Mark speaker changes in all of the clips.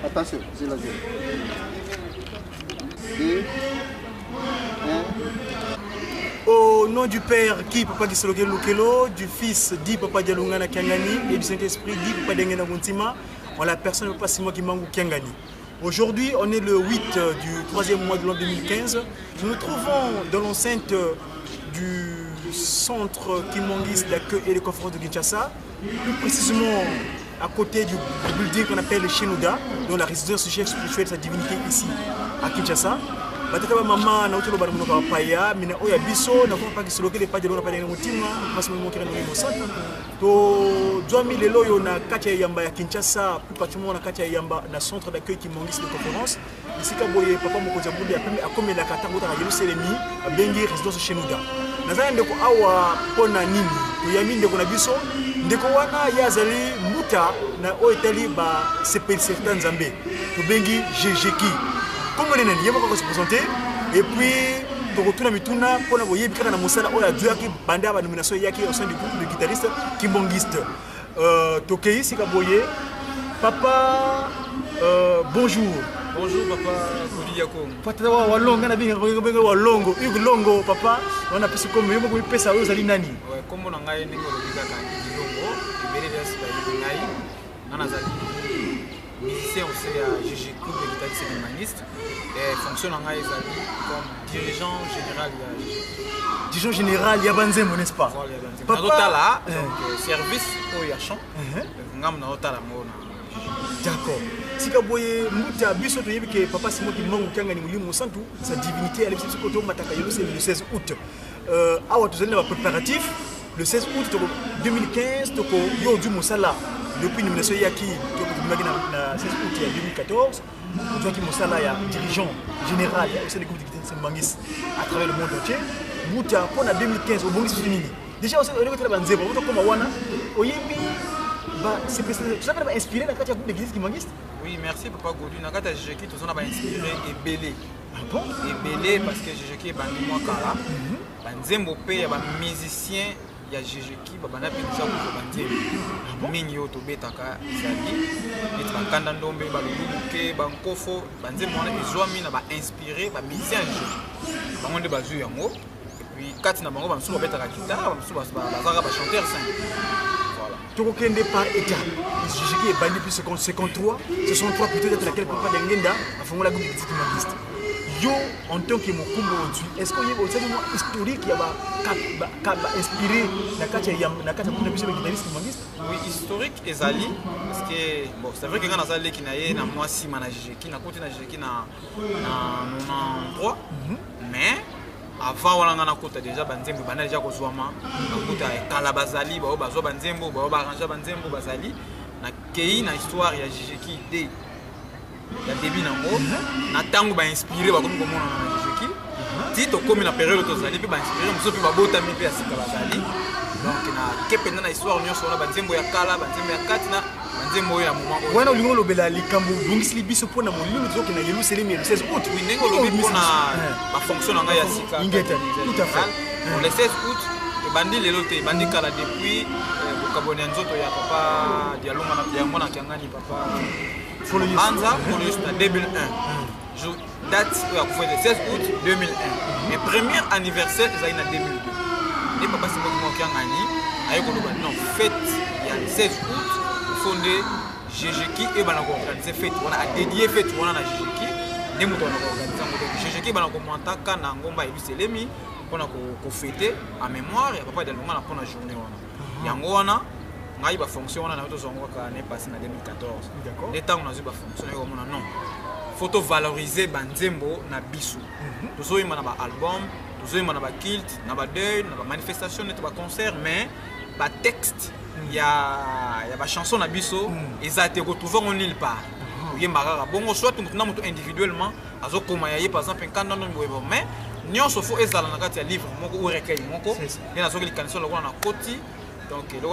Speaker 1: Attention, c'est la 2, 1.
Speaker 2: Au nom du Père, qui Papa Gisoloke Lukelo, du Fils, dit Papa Dialungana Kiangani, et du Saint-Esprit, dit Papa Dengena Guntima, en la personne de Papa Simon Kimangu Kiangani. Aujourd'hui, on est le 8 du 3e mois de l'an 2015. Nous nous trouvons dans l'enceinte du centre Kimangis d'accueil et de conférence de Kinshasa, plus précisément à côté du building qu'on appelle le Shenouda, dont la résidence du chef spirituel de sa divinité ici à Kinshasa. Batata maman na utolo bana munoka paya mina oya biso na ko pa kisoloke le pa de lona pa de mutima parce que mo kira no mosata to joami lelo yo na katia yamba ya Kinshasa plus particulièrement na katia yamba na centre d'accueil qui mongis de conférence ici ka boye papa moko jambude ya pembe akome la kata ngota ya Yerusalemi bengi résidence chez Nuda nazana ndeko awa pona nini to yami ndeko na biso ndeko wana yazali muta na oetali ba sepel certain nzambe to bengi GGK. Comment on est venu se présenter et puis pour retourner à Mituna pour nous voyer bien dans Moussala où il y a Dieu qui bandait à la nomination yaki au sein du groupe de guitaristes kimbongiste. Tokei c'est Kaboye. Papa bonjour.
Speaker 3: Bonjour papa Kouliako.
Speaker 2: Pata wa walonga na binga walongo. Hugo longo papa on a pu se comme yemo ko pesa aux ali nani.
Speaker 3: Ouais comme on a ngai ningo lobika ka longo ibele ya siba ngai nana zali. Musicien aussi à GG Club de guitariste et humaniste et fonctionne en comme dirigeant général.
Speaker 2: Dirigeant général Yabanzemo, n'est-ce pas?
Speaker 3: Papa là, donc service au Yachon. Ngam na otala mona.
Speaker 2: D'accord. Si Kaboye muta biso to yebike papa Simon Kimangu Kiangani mulimo santu sa divinité elle se koto mataka yelo c'est le 16 août. Awa tozali na préparatif le 16 août 2015 toko yo du Mosala. Depuis une nomination Yaki, qui a 16 août 2014, Joachim Moussala est dirigeant général au sein du groupe de guitaristes Mangis à travers le monde entier. Mouta pour la 2015 au Mangis Fini. Déjà on est côté de Banzebo, on comme Wana, Oyemi, c'est ça qui m'a inspiré dans le groupe de guitaristes Mangis.
Speaker 3: Oui, merci papa Godu. Dans le cas de GG tout ça m'a inspiré et belé.
Speaker 2: Ah bon?
Speaker 3: Et belé parce que GG est bandi moi kala. Banzembo pe ba musicien. Il y a GG babana pe déjà ko banzembo. Mingi yo to betaka izali. Et bakanda ndombe ba luluke bankofo banzembo na ezwami na ba inspiré ba musicien GG. Bango nde bazu yango. Et puis kati na bango ba msuba betaka guitare, ba msuba bazaka ba chanteur saint. Voilà.
Speaker 2: Tokokende par état. GG est bandi plus 53, ce sont trois plutôt d'être laquelle papa d'Engenda a fondé la groupe de guitaristes Mangis. Yo, en tant que Mokumbo aujourd'hui, est-ce qu'il y a un historique qui a inspiré la carte de guitariste Mangis?
Speaker 3: Oui, historique et Zali, parce que bon, c'est vrai que quand on a Zali qui n'a pas moi si managé, qui n'a pas côté qui n'a 93, mais avant on a côté déjà Banzembo, on a déjà Kozouama, on a côté Kalabazali, on a Banzembo, on a arrangé Banzembo, Bazali, on a Kei, na histoire il y a Jijeki dès le début nango na tango ba inspiré ba comme comment on a Jijeki tito comme na période tozali pe ba inspiré muso pe ba bota mi pe asika bazali donc na kependa na histoire nyonso na Banzembo ya kala Banzembo ya katina Banzembo ya moment
Speaker 2: wana ulingo lobela likambo bungisi biso pona molimo zoke na Yerusalemi le 16 août
Speaker 3: oui ndenge lobi pona ba fonction na ya sika
Speaker 2: ingeta tout à fait
Speaker 3: le 16 août e bandi lelo te bandi kala depuis bokabone nzoto ya papa dialonga na yango na Kiangani papa Anza pour le 2001. Date le 16 août 2001. Mais premier anniversaire c'est en 2002. Et papa Simon Kiangani a non fête il y a le 16 août fondé GGK et on a organisé fête on a dédié fête on a GGK ne muto on a organisé GGK bana komanta kana ngomba Yerusalemi on a ko fêter en mémoire ya papa Dialonga na pona journée wana. Yango wana ngai ba fonction wana na to zongo ka ne passé na 2014. D'accord. Les temps on a eu ba fonction et on a non. Photo valoriser Banzembo na biso. Tozo yima na ba album, tozo yima na ba kilt, na ba deuil, na ba manifestation, na ba concert mais ba texte ya ba chanson na biso ezate retrouver en nulle part. Yemba bongo soit tout na muto individuellement azo koma yaye par exemple nkanda no boyebo mais nyonso fo ezala na kati ya livre moko ou recueil moko et na zo ki kanison lokona na koti. Donc, le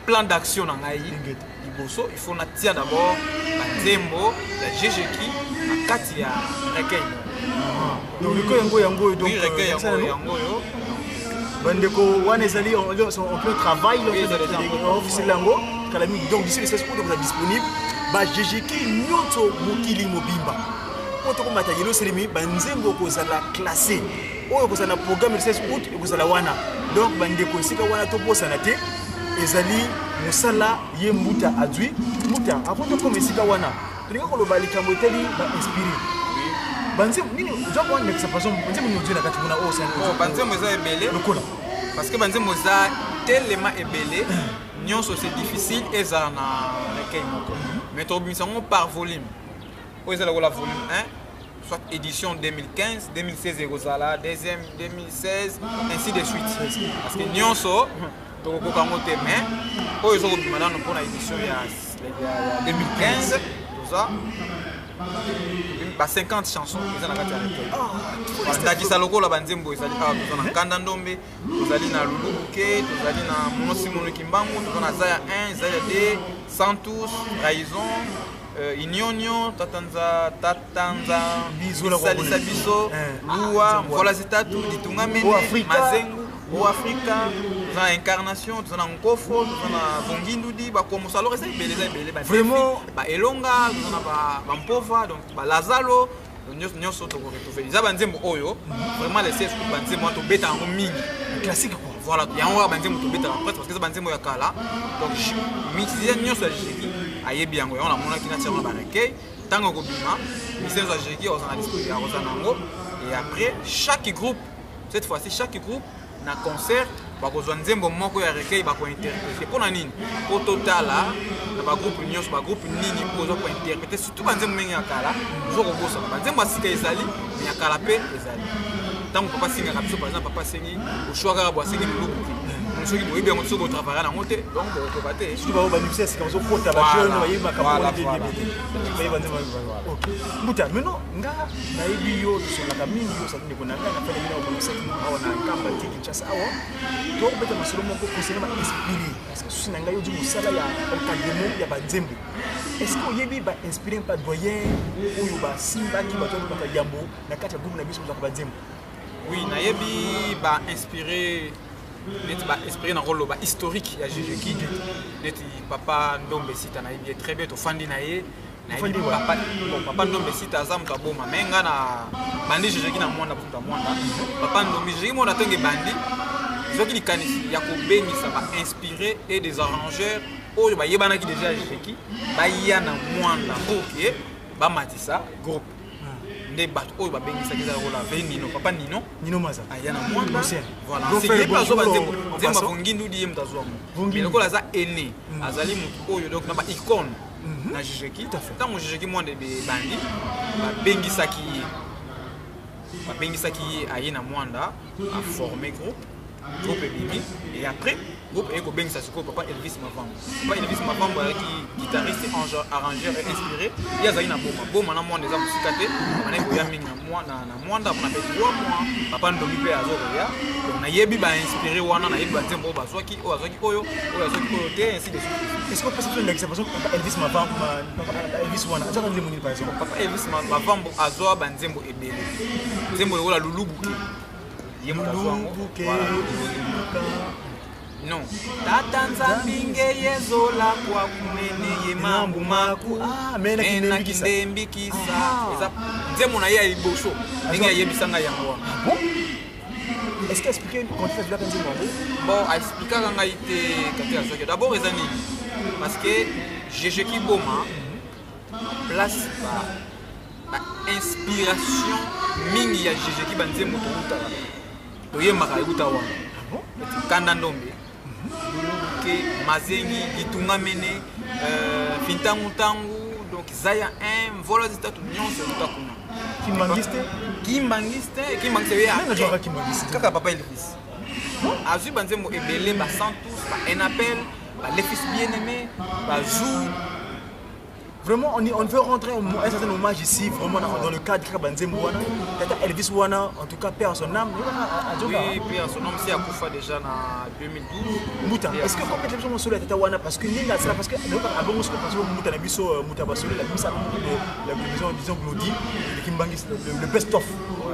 Speaker 3: plan d'action dans Liboso, il faut tirer d'abord Banzembo, la GGK, la Katia, recueil.
Speaker 2: Donc, le recueil yango donc
Speaker 3: recueil yango.
Speaker 2: Bandeko Wanezali on peut travailler officiel yango. Donc, d'ici le 16 août, vous êtes disponible. ba jejeki nyonso mokili mobimba poto ko mata yelo selemi banzembo ko zala classé oyo ko zala programme 16 août ko zala wana donc bande ko sika wana to posana te ezali musala ye mbuta adui mbuta avant de comme sika wana linga ko lobali kambo teli ba inspiré banzembo nini nzobo wana que par exemple banzembo nous na kati kuna o sana
Speaker 3: banzembo za ebele lokola parce que banzembo za tellement ebele nyonso c'est difficile et ça na recueil moko mais to bisango par volume o ezala la volume 1 soit édition 2015 2016 ezala deuxième 2016 ainsi de suite parce que nyonso to ko kango te mais o ezoko bimana no pona édition ya 2015 tout ça ba 50 chansons ezala kati ya recueil ndaki saloko la banzembo ezali ka tozana kanda ndombe tozali na lulubuke tozali na monosi monoki mbangu tozana zaya 1 zaya 2 santus raison inyonyo tatanza salisa biso luwa mvola zitatu ditunga mene mazengu o Africa tozana incarnation tozana nkofo tozana vongindudi bakomosa alors eza ebele ba vraiment ba elonga tozana ba mpova donc ba lazalo nyonso tokoretrouver eza banzembo oyo vraiment les 16 banzembo to beta yango mingi classique quoi voilà yango banzembo to beta presque parce que eza banzembo ya kala donc mixer nyonso ya jiki ayebi yango yango namona kina tiana ba recueil tango ko bima mixer za jiki ozana discours ya ozana ngo et après chaque groupe cette fois-ci chaque groupe na concert bakozwa nzembo moko ya recueil bako interpréter pona nini po totala na ba groupe nyonso ba groupe nini pozo ko interpréter surtout banzembo mengi ya kala zo ko bosa banzembo asika ezali mais ya kala pe ezali tango papa singa kabiso par exemple papa sengi o choix ka bo sengi lubuki soki boyebi yango soki botravailler nango te donc bokoba te soki bao bamixer sika ozokota bajeune bayebi makambo mbuta meno nga nayebi yo tosolaka mingi yo saki ndeko na ngai napena bino okomisaki awa na nkamba te kinshasa awa tokobeta masolo moko concerne bainspiré parce que susi na ngai odi mosala ya encadrement ya banzembo est-ce que oyebi bainspiré mpa doyen oyo basimbaki bato oyebaka yambo na kati ya groupe na biso ozaka banzembo oui nayebi bainspiré neti bainspiré na rolo bahistorique ya jejeki neti papa ndombe sita nayebi ye très bien tofandi na ye nayebi papa ndombe sita aza moto aboma me nga na bandi jejeki na mwanda kuta mwanda papa ndombe jejeki mwanda tonge bandi zoki likanisi ya kobengisa bainspiré et des arrangeurs oyo bayebanaki déjà jejeki baya na mwanda oke bamatisa groupe nde bato oyo babengisaki eza lokola ve nino papa nino maza aya na mwanda voilà c'est pas zo banzembo nzembo avongindudi ye moto azwa mo mais lokola aza aîné azali moto oyo donc na ba icône na jejeki ntango jejeki mwanda bandi babengisaki ye aye na mwanda aforme groupe ebimi et après groupe eko bengisa siko papa Elvis Mavambo ayaki guitariste arrangeur et inspiré ye azali na boma na mwanda eza mosika te mana koya mingi na mwanda mpona pe 3 mois papa ndomi mpe azokoya donc nayebi bainspiré wana nayebi banzembo oyo bazwaki oyo azwaki oyo te ainsi de suite. Est-ce que peut être ndakisa par exemple papa Elvis Mavambo Elvis wana azwaka nzembo nini par exemple papa Elvis Mavambo azwa banzembo ebele nzembo lokola lulubuki ye moto azwango non tata nzambinge yezola kwa kunene ye mambu maku mena kindembikisa eza nzembo na ye ya liboso ndenge ayebisanga yango wana est-ce que expliquer quand tu fais de la nzembo bon expliquer ngai te kati azaki d'abord eza nini parce que jejeki boma place ba inspiration mingi ya jejeki banzembo tokutaka toyembaka ekuta wana kanda ndombe lulubuke mazengi litunga mene fintangu donc zaya 1 mvola zitatu nyonso ekuta kuna kimbangiste kaka papa Elvis azwi banzembo ebele basantus un appel les fils bien-aimés jour. Vraiment, on veut rentrer un certain hommage ici, vraiment dans le cadre de Banzembo Wana. Elvis Wana, en tout cas, perd son âme. Oui, perd son âme, c'est à Koufa déjà en 2012. Mouta, est-ce que vous faites l'impression de Mouta Wana parce que Ninga, c'est parce que avant Mouta Mouta Nabiso, Mouta Basole, la mise à la disons Glody, le Kimbangis, le best-of.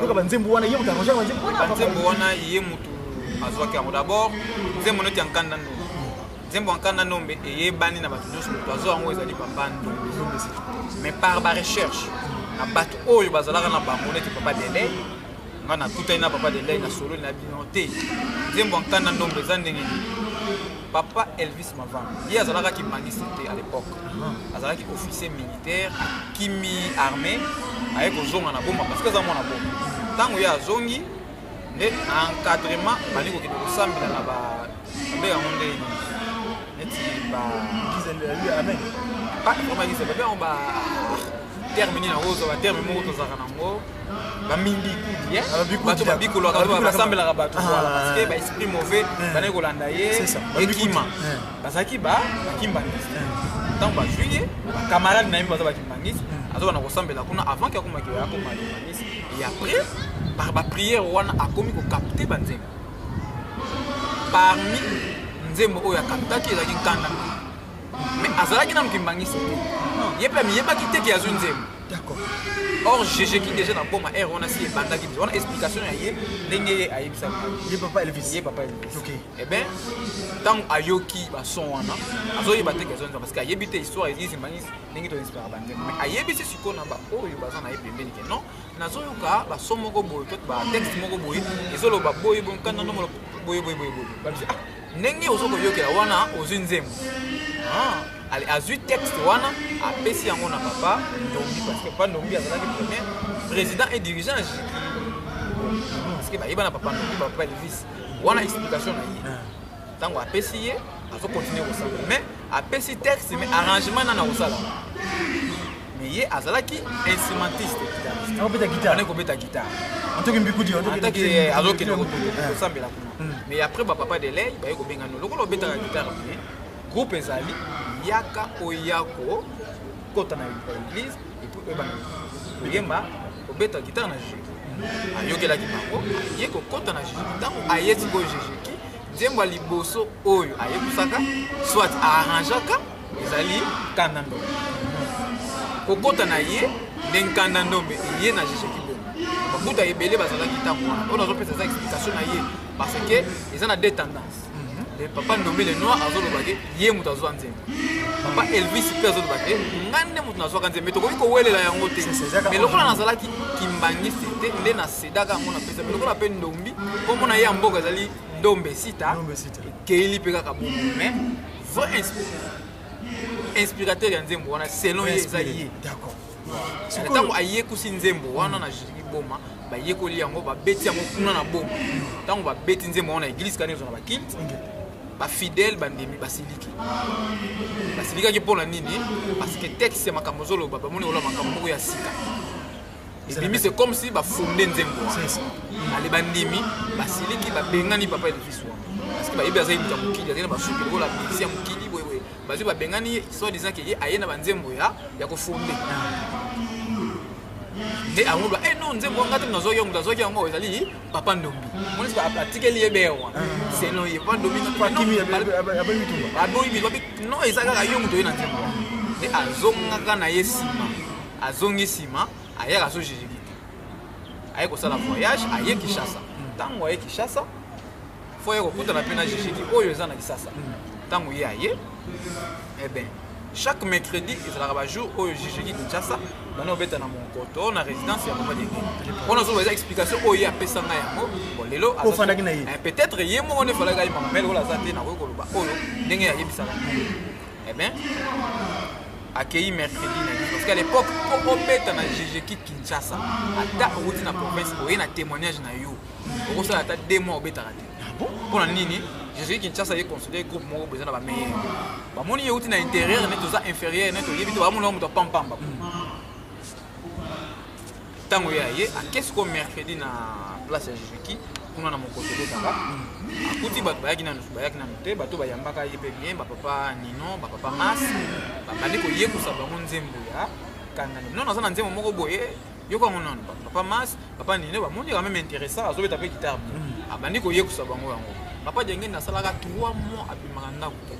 Speaker 3: Donc Banzembo Wana, il y a un arrangeur Banzembo Wana, il y a un Moutou Azwaka. D'abord, Banzembo Wana est en Kandando. nzembo nkanda nombe eyebani na bato nyonso moto azo yango ezali papa ndombe mais par ba recherche na bato oyo bazalaka na bango neti papa delay nga na tutai na papa delay na solo na bino te nzembo nkanda nombe eza ndenge papa Elvis Mavamba ye azalaka kimangisi te à l'époque azalaki officier militaire akimi armée aye kozonga na bomba parce que aza mwana bomba ntango ye azongi nde na encadrement bali kokende kosambela na babe yango nde neti terme nini yango ozwa baterme moko tozalaka nango bamindikudi bato babikolaka basambelaka bato parce que baesprit mauvais banayi kolanda ye ekima bazalaki bakimbangisi ntango bazwi ye bakamarade na ye baza bakimbangisi azobana kosambela kuna avant ke akomaki akoma kimbangisi et après par baprière wana akomi kokapte banzembo parmi nzembo oyo akaptaki ezalaki nkanda mais azalaki na mokimbangisi te ye mpe amiyebaki te ke azwi nzembo or GG qui déjà dans boma air on a si bandaki on a explication ya ye ndenge ye ayebisa
Speaker 2: ye papa Elvis
Speaker 3: ok et ben tant ayoki ba son wana azoyi ba teke zonza parce que ayebite histoire ezisi mbangisi ndenge to inspire bande mais ayebisi siko na ba oyo baza na yebembeni ke non nazoyoka ba son moko boy to ba texte moko boy ezolo ba boy bon kana no boy ba ndenge ozoko yokela wana ozwi nzembo allez azui texte wana apesi yango na papa Ndombi parce que papa Ndombi azalaki premier président et dirigeant parce que bayeba na papa Ndombi papa Elvis wana explication na ye tango apesi ye azo continuer kosala mais apesi texte mais arrangement na kosala mais ye azalaki instrumentiste
Speaker 2: akobeta guitare
Speaker 3: akobeta guitare
Speaker 2: antoki mbikudi
Speaker 3: antoki azokende kosambela kuna mais après papa de lay baye kobenga no lokolo obetaka guitare groupe ezali yaka oyako kota na l'église et puis oyemba obeta guitare na Jésus ayokelaki bango ye kokota na Jésus ntango ayeti boyo Jésus nzembo ya liboso oyo ayebisaka soit arrangeaka ezali nkanda ndombe kokota na ye nde nkanda ndombe ye na Jésus kibongo babuta ebele bazalaki ntango wana oyo nazopesa eza explication na ye parce que eza na deux tendances le papa Ndombe le noir azolobaki ye mutu azwa nzembo papa Elvis mpe azolobaki ngande mutu nazwaka nzembo tokoki kowelela yango te mais lokola nazalaki kimbangisi te nde nasedaka yango na pesa mais lokola mpe Ndombi komona ye ya mboka ezali Ndombe sita keili mpe kaka bongo mais vrai inspirateur ya nzembo wana selon ye eza ye ntango ayekusi nzembo wana na jiri boma bayekoli yango babeti yango kuna na boma ntango babeti nzembo wana église kana ezona bakilte bafidèle bandemi basilikaki mpona nini parce que texte ya makambo ozoloba bamoni oloba makambo moko ya sika ebimi c'est comme si bafonde nzembo ale bandimi basiliki babengani papa Elvis wana parce que bayebi azali mutu ya mokili azali na basuki lokola bisi ya mokili boye bazwi babengani ye soit disant ke ye aye na banzembo ya kofonde nde angolwa non nzembo ngati nazoki yango nazoki yango ezali papa Ndombi moni ba atikeli ye bewa selon ye papa Ndombi
Speaker 2: kimi
Speaker 3: aboyi babi non ezaka yo muto ye na nzembo nde azongaka na ye sima azongi sima ayaka azo Jésus aye kosala voyage aye Kinshasa ntango aye Kinshasa fo ye kokutana mpe na Jésus oyo eza na Kinshasa ntango ye aye eh ben chaque mercredi ezalaka bajour oyo Jésus Kinshasa bana obeta na monkoto na résidence ya papa Denge on a besoin d'explication oyo apesa nga yango bon lelo peut-être ye moko ne fallait gaï mamel wala zate na koloba oyo ndenge ya yebisala eh ben accueilli mercredi parce qu'à l'époque pour obeta na Jésus Kinshasa ata outi na province oyo na témoignage na yo oko sala ata 2 mois obeta raté pour na nini Jésus Kinshasa est considéré groupe moko besoin ba meilleur ba moni ye outi na intérieur ne toza inférieur ne to yebito ba mona muto pampamba tango ya ye qu'est-ce qu'on mercredi na place ya Jésus kuna na mokoto betaka akuti bato bayaki na te bato bayambaka ye pe bien papa Nino papa Mas babandi ko yekusa bango nzembo ya kanda non naza na nzembo moko boye yoko ngono papa Mas papa Nino bamoni quand même intéressant azobeta pe guitare abandi ko yekusa bango yango papa Denge nasalaka 3 mois abimaka ndako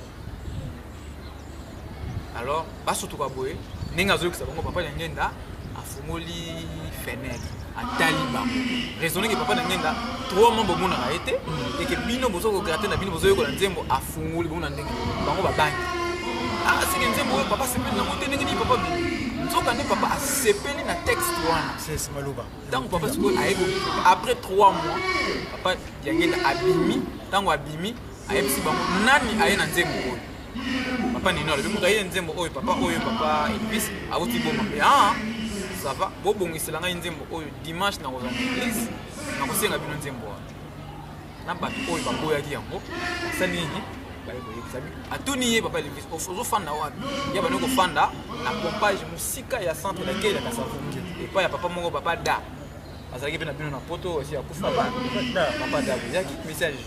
Speaker 3: alors basutuka boye ndenge azoyekusa bango papa Denge nda afungoli fenêtre Taliban. Raisonner que papa n'a 3 mois bon na été et que bino bozo ko gratter na bino bozo ko nzembo afunguli bon na ndenge bango ba bangi. Ah c'est que nzembo papa sepeli na monter ndenge ni papa bi. Nzoka ne papa a sepeli na texte wana.
Speaker 2: C'est maloba.
Speaker 3: Donc papa siko aiko après 3 mois papa yangenda abimi tango abimi ayebisi bango nani aye na nzembo. Papa ni nolo bimu kaye nzembo oyo papa Elvis awuti boma be ah ça va bobongisela nga nzembo oyo dimanche na kozana église na kosenga bino nzembo na bato oyo baboyaki yango basali nini bayebisa bi atuni ye papa Elvis ozofanda wapi ya bana kofanda na pompage musika ya centre de quai ya Kasavumu epa ya papa moko papa da azalaki pe na bino na poto aussi akufa ba papa da yaki message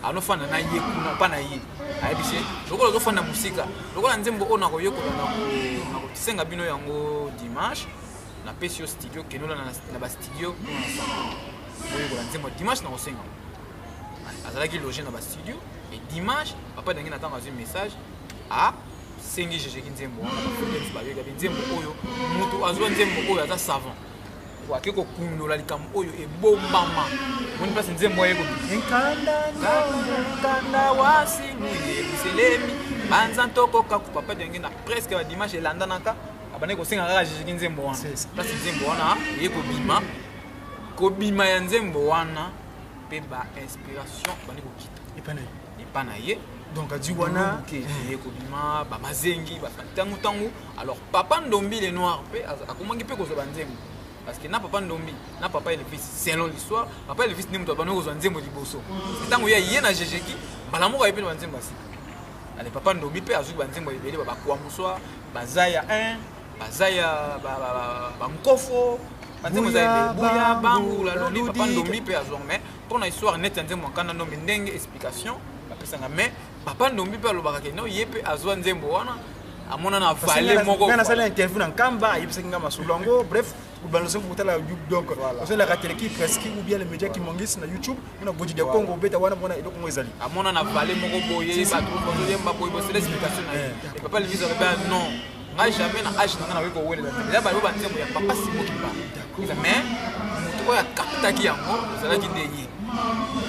Speaker 3: anofanda na ye kuna pa na ye ayebise lokola ozofanda musika lokola nzembo oyo nakoyokola na kosenga bino yango dimanche na pesio studio kenola na ba studio oyo nzembo dimanche na kosenga azalaki loger na ba studio et dimanche papa dangi natanga un message a sengi jejeki nzembo wana ba yoga nzembo oyo mutu azwa nzembo oyo aza savant wake ko kundola likambo oyo ebombama moni place nzembo yeko nkanda wasi muye biselemi banza ntoko kaku papa dangi na presque ba dimanche elandanaka abane ko senga kaka jejeki nzembo wana place nzembo wana yeko bima ya nzembo wana pe ba inspiration bani ko kita epana ye
Speaker 2: donc a dit wana
Speaker 3: ke yeko bima ba mazengi ba tangu alors papa Ndombi le noir pe akomangi pe ko zo banzembo parce que na papa Ndombi na papa Elvis selon l'histoire papa Elvis ni muto bano ko zo nzembo liboso tangu ye na jejeki bala moko ayepeli banzembo asi ale papa Ndombi pe azu banzembo ebele ba kwa muswa bazaya 1 bazaya ba mkofo banzembo za buya bangu la loni papa Ndombi pe azu mais pour la histoire net nzembo kana Ndombi ndenge explication ba pesanga mais papa Ndombi pe alobaka ke no ye pe azu nzembo wana amona na vale moko
Speaker 2: kana sala interview na kamba yebisanga masulango bref ubalose kutala YouTube donc c'est la catégorie presque ou bien les médias qui mangissent na YouTube on a bodi de Congo beta wana mona eloko mo ezali
Speaker 3: amona na vale moko boye ba trop boye ba boye c'est l'explication et papa le vise avec non moi jamais na âge na weko wele là ba ba nzembo ya papa Simo Kimba mais mutu oya kapitaki yango ezalaki ndenge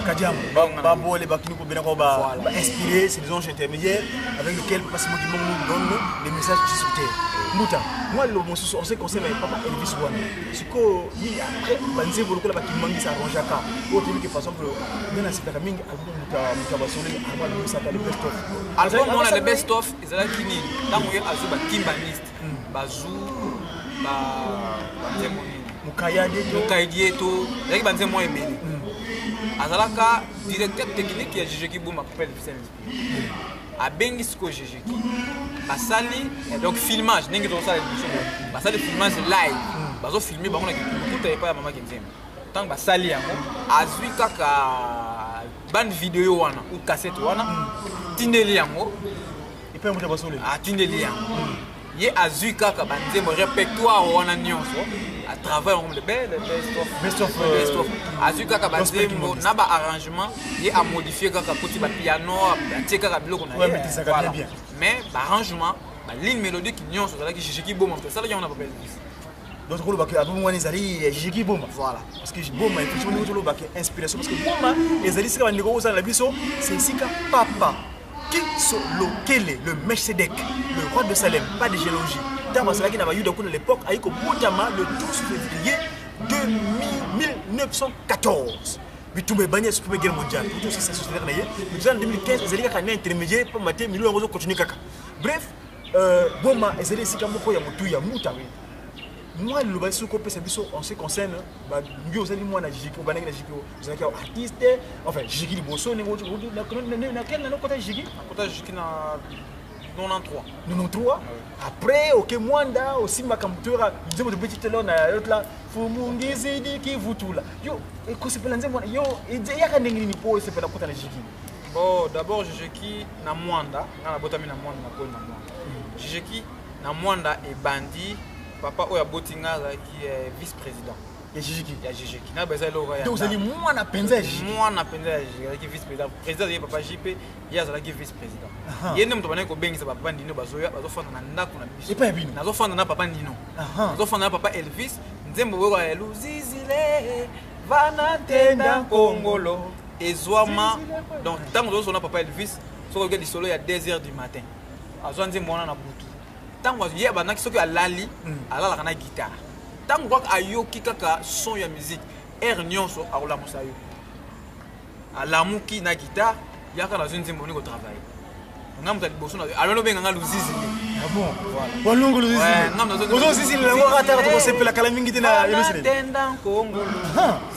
Speaker 2: Kadiam babo les bakini ko bena ko ba inspiré ces anges intermédiaires avec lesquels papa Simo Kimba nous donne les messages qui sur terre muta moi le on sait qu'on sait papa Elvis wana siko ni après banzembo lokola bakimangi sa ronjaka autre que par exemple dans cette mingi album muta basole album ça le best of
Speaker 3: album on a le best of ezalaki ni tango ye azu ba kimbaniste bazu ba nzembo mukayadi to yaki banzembo ebele azalaka directeur technique ya Jejeki Boma papa Elvis abengi siko Jejeki basali donc filmage ndenge to sala émission basali filmage live bazo filmer bango na kikuta epa ya mama Kenzembo tant basali yango azwi kaka bande vidéo wana ou cassette wana tindeli yango
Speaker 2: epa muta basole
Speaker 3: tindeli yango ye azwi kaka banzembo répertoire wana nyonso à travers le best of azwi kaka banzembo na ba arrangement ye a modifier kaka petit ba piano atie kaka biloko na ye mais ba arrangement ba ligne mélodique nyonso zala ki Jejeki Boma ça là on a pas Elvis
Speaker 2: donc ko lobaki album wani zali Jejeki Boma
Speaker 3: voilà
Speaker 2: parce que Boma effectivement ko lobaki inspiration parce que Boma ezali sika bandeko ko sala biso c'est sika papa qui Solokele le Melchizedek le roi de Salem pas de géologie dans cela qui n'a pas eu de l'époque a eu Botama le 12 février 1914 bitumbe banya super guerre mondiale tout ça c'est derrière mais en 2015 ezali kaka na intermédiaire pour mater milieu ngozo continuer kaka bref Boma ezali sika moko ya mutu ya muta moi le basi ko pesa biso en ce concerne ba ngi osali moi na Jejeki ba na Jejeki ozalaki artiste enfin Jejeki liboso ne na quel na kota Jejeki
Speaker 3: na
Speaker 2: 93 après OK Mwanda aussi makambutura nzembo de petit telo na l'autre là fumungizi diki vutula yo ko sepela nzembo yo yaka ndenge ni po sepela kota na Jejeki
Speaker 3: bon d'abord Jejeki na Mwanda na botami na Mwanda na ko na Mwanda Jejeki na Mwanda et bandi papa oya botinga qui est vice-président
Speaker 2: ya
Speaker 3: Jejeki na beza lo ya
Speaker 2: donc zali mwana penza
Speaker 3: qui vice-président président ya papa JP ya zala qui vice-président yene mto bana ko bengisa papa Ndino bazoya bazofana na ndako na biso
Speaker 2: epa bino
Speaker 3: nazofana na papa Ndino nazofana na papa Elvis nzembo boko ya luzizile vana tenda kongolo ezwama donc tango zo sona papa Elvis soko ke disolo ya 2h du matin azwa nzembo wana na butu tango ye banaki soki alali alala kana guitare tango kwa ayoki kaka son ya musique air nyonso akolamusa yo alamuki na guitare yaka na nzembo ni ko travailler ngamta liboso na alors benga nga luzizile
Speaker 2: ah bon voilà walungu luzizile ozo zizile ngo ata to sepela kala mingi tena ilusile
Speaker 3: tenda kongolo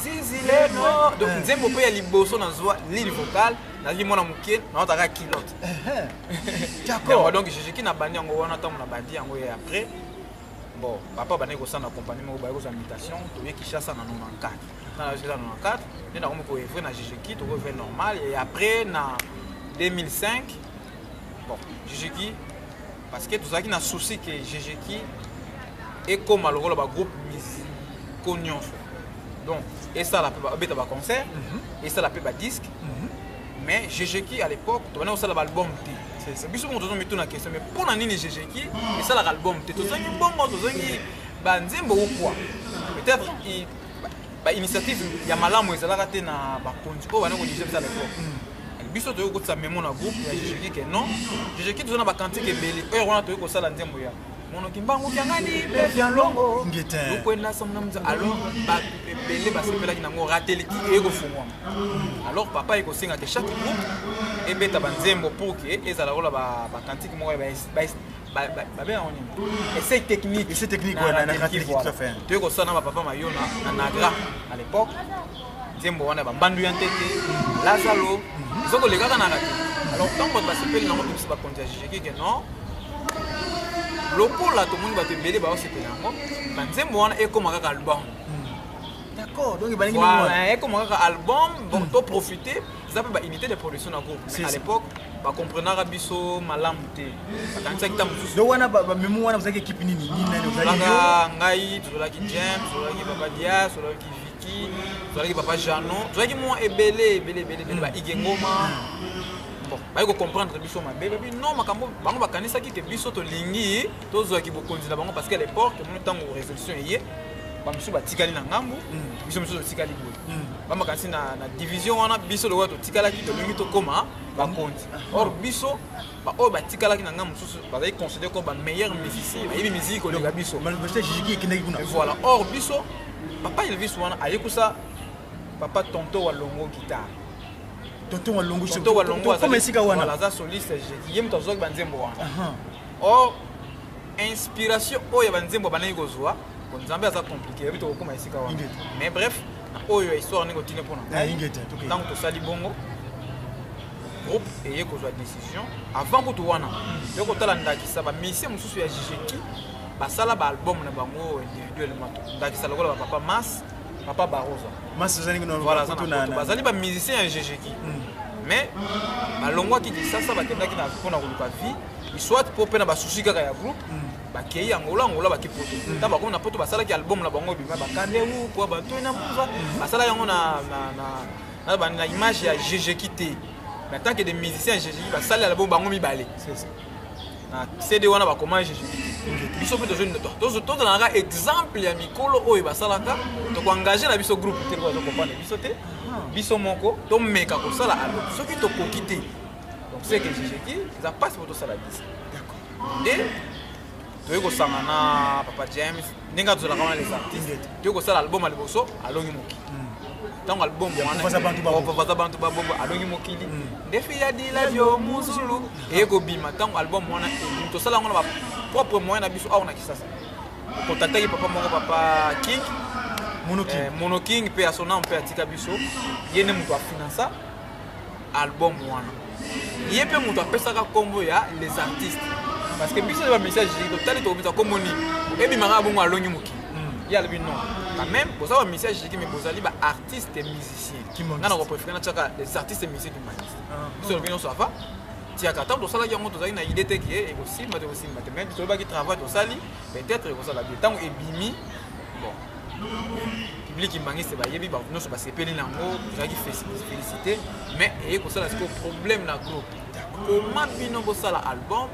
Speaker 3: zizile no donc nzembo pe ya liboso na zwa l'île vocale na li mona mukie na otaka kilote d'accord donc jésus na bandi yango wana tango na bandi yango et après bon papa bana ko sana accompagnement ba ko invitation to ye Kinshasa na 94 na 94 nda ko ko evre na jésus to ko fait normal et après na 2005 bon jésus parce que tout ça qui n'a souci que jésus et comme le rôle ba groupe musical donc et ça la peut ba concert et ça la peut ba disque mais Jéjeki à l'époque on a aussi l'album c'est biso on me tourne la question mais pour nani Jéjeki et ça l'album tout ça qui bon tout ça qui ba nzembo ou quoi peut-être ba initiative ya malamu ezala raté na ba konzi ko bana ko dire ça à l'époque biso to ko sa memo na groupe ya Jéjeki que non Jéjeki tout ça na ba cantique belé on a to ko sala nzembo ya mono kimbangu kyangani bien longo ngete ukwenda somna mza alors ba belé ba sepela ki nango raté ki e ko fungwa alors papa e ko singa que chaque groupe e beta ba nzembo pour que ezala ko la ba cantique mo ba bien on essaye technique
Speaker 2: ouais na pratique tout à fait
Speaker 3: to ko sana ba papa mayona na nagra à l'époque nzembo wana ba bandu ya ntete lazalo zoko le kaka na raté alors tant ba sepela nango to ba kontia Jéjeki que non lokola tout le monde va te belé ba aussi penango banzembo wana ekoma kaka album
Speaker 2: d'accord donc ba ngi
Speaker 3: voilà ekoma kaka album bon to profiter ça peut ba unité de production na groupe à l'époque ba comprendre biso malamu te bakanisa kitambo
Speaker 2: donc wana ba memo wana vous équipe nini nani vous
Speaker 3: allez ngai tozolaki James tozolaki papa Dia tozolaki Vicky tozolaki papa Jano tozolaki moi ebelé ba igengoma bon ba ko comprendre biso mabe bi non makambo bango bakanisa ki ke biso to lingi to zo ki bokonzi na bango parce que à l'époque mon temps résolution yé ba biso ba tikali na ngambu biso biso tikali bo ba makanisi na division wana biso lo to tikala ki to lingi to koma ba konzi or biso ba o ba tikala ki na ngambu susu ba yi considérer comme ba meilleur musicien ba yi musique ko le biso
Speaker 2: mais c'est Jéjeki qui n'est kuna
Speaker 3: voilà or biso papa Elvis wana ayekusa papa tonto wa longo guitare
Speaker 2: tonton walongo
Speaker 3: comme esika wana voilà za soliste Jéjeki yem to zo banzembo wana or inspiration oyo banzembo banai kozwa ko nzambe aza compliqué bito ko esika wana mais bref oyo histoire ni ko tine pona donc to sali bongo groupe et kozwa décision avant ko to wana yo ko tala ndakisa ba mission mususu ya Jéjeki basala ba album na bango individuellement ndakisa lokola papa Mas papa Baroza
Speaker 2: Mas zani no
Speaker 3: voilà bazali ba musicien ya Jéjeki mais balongwa ki disasa bakendaki na pona koluka vie soit pour pena ba souci kaka ya groupe bakei angola ba kipoto ta ba ko na poto basala ki album na bango bima bakande ou ko ba to na mpuza basala yango na image ya Jéjeki te mais tant que des musiciens Jéjeki basala album bango mibale c'est ça na CD wana ba comment Jéjeki biso pe to jeune to na exemple ya mikolo oyo basalaka to ko engager na biso groupe te ko comprendre biso te biso moko to meka ko sala album soki to ko quitter donc c'est que Jéjeki ça passe pour to sala disque d'accord et to ko sangana papa James ninga to la kama les artistes to ko sala album aliboso alongi moki tant album wana baza bantu ba bombo alongi mokili ndefi ya dila yo musulu e ko bima tant album wana to sala ngona ba propre moyen na biso aona kisasa contacter papa moko papa King Mono King pe asona pe atika biso yene muto afinansa album wana yepe muto apesa ka kombo ya les artistes parce que biso ba message to tali to bita kombo ni ebi manga bongo alongi moki ya lebi non quand même boza ba message qui me bozali ba artistes et musiciens ngana ko préférer na chaka les artistes et musiciens du manis biso le bino ça va tia ka tant to sala yango to zali na idée te ki e ko simba te mais to ba ki travail to sali peut-être ko sala bien tant ebimi bon public imbangi c'est ba yebi ba no so ba sepeli nango zaki féliciter mais et ko sala c'est problème na groupe comment bino ko sala album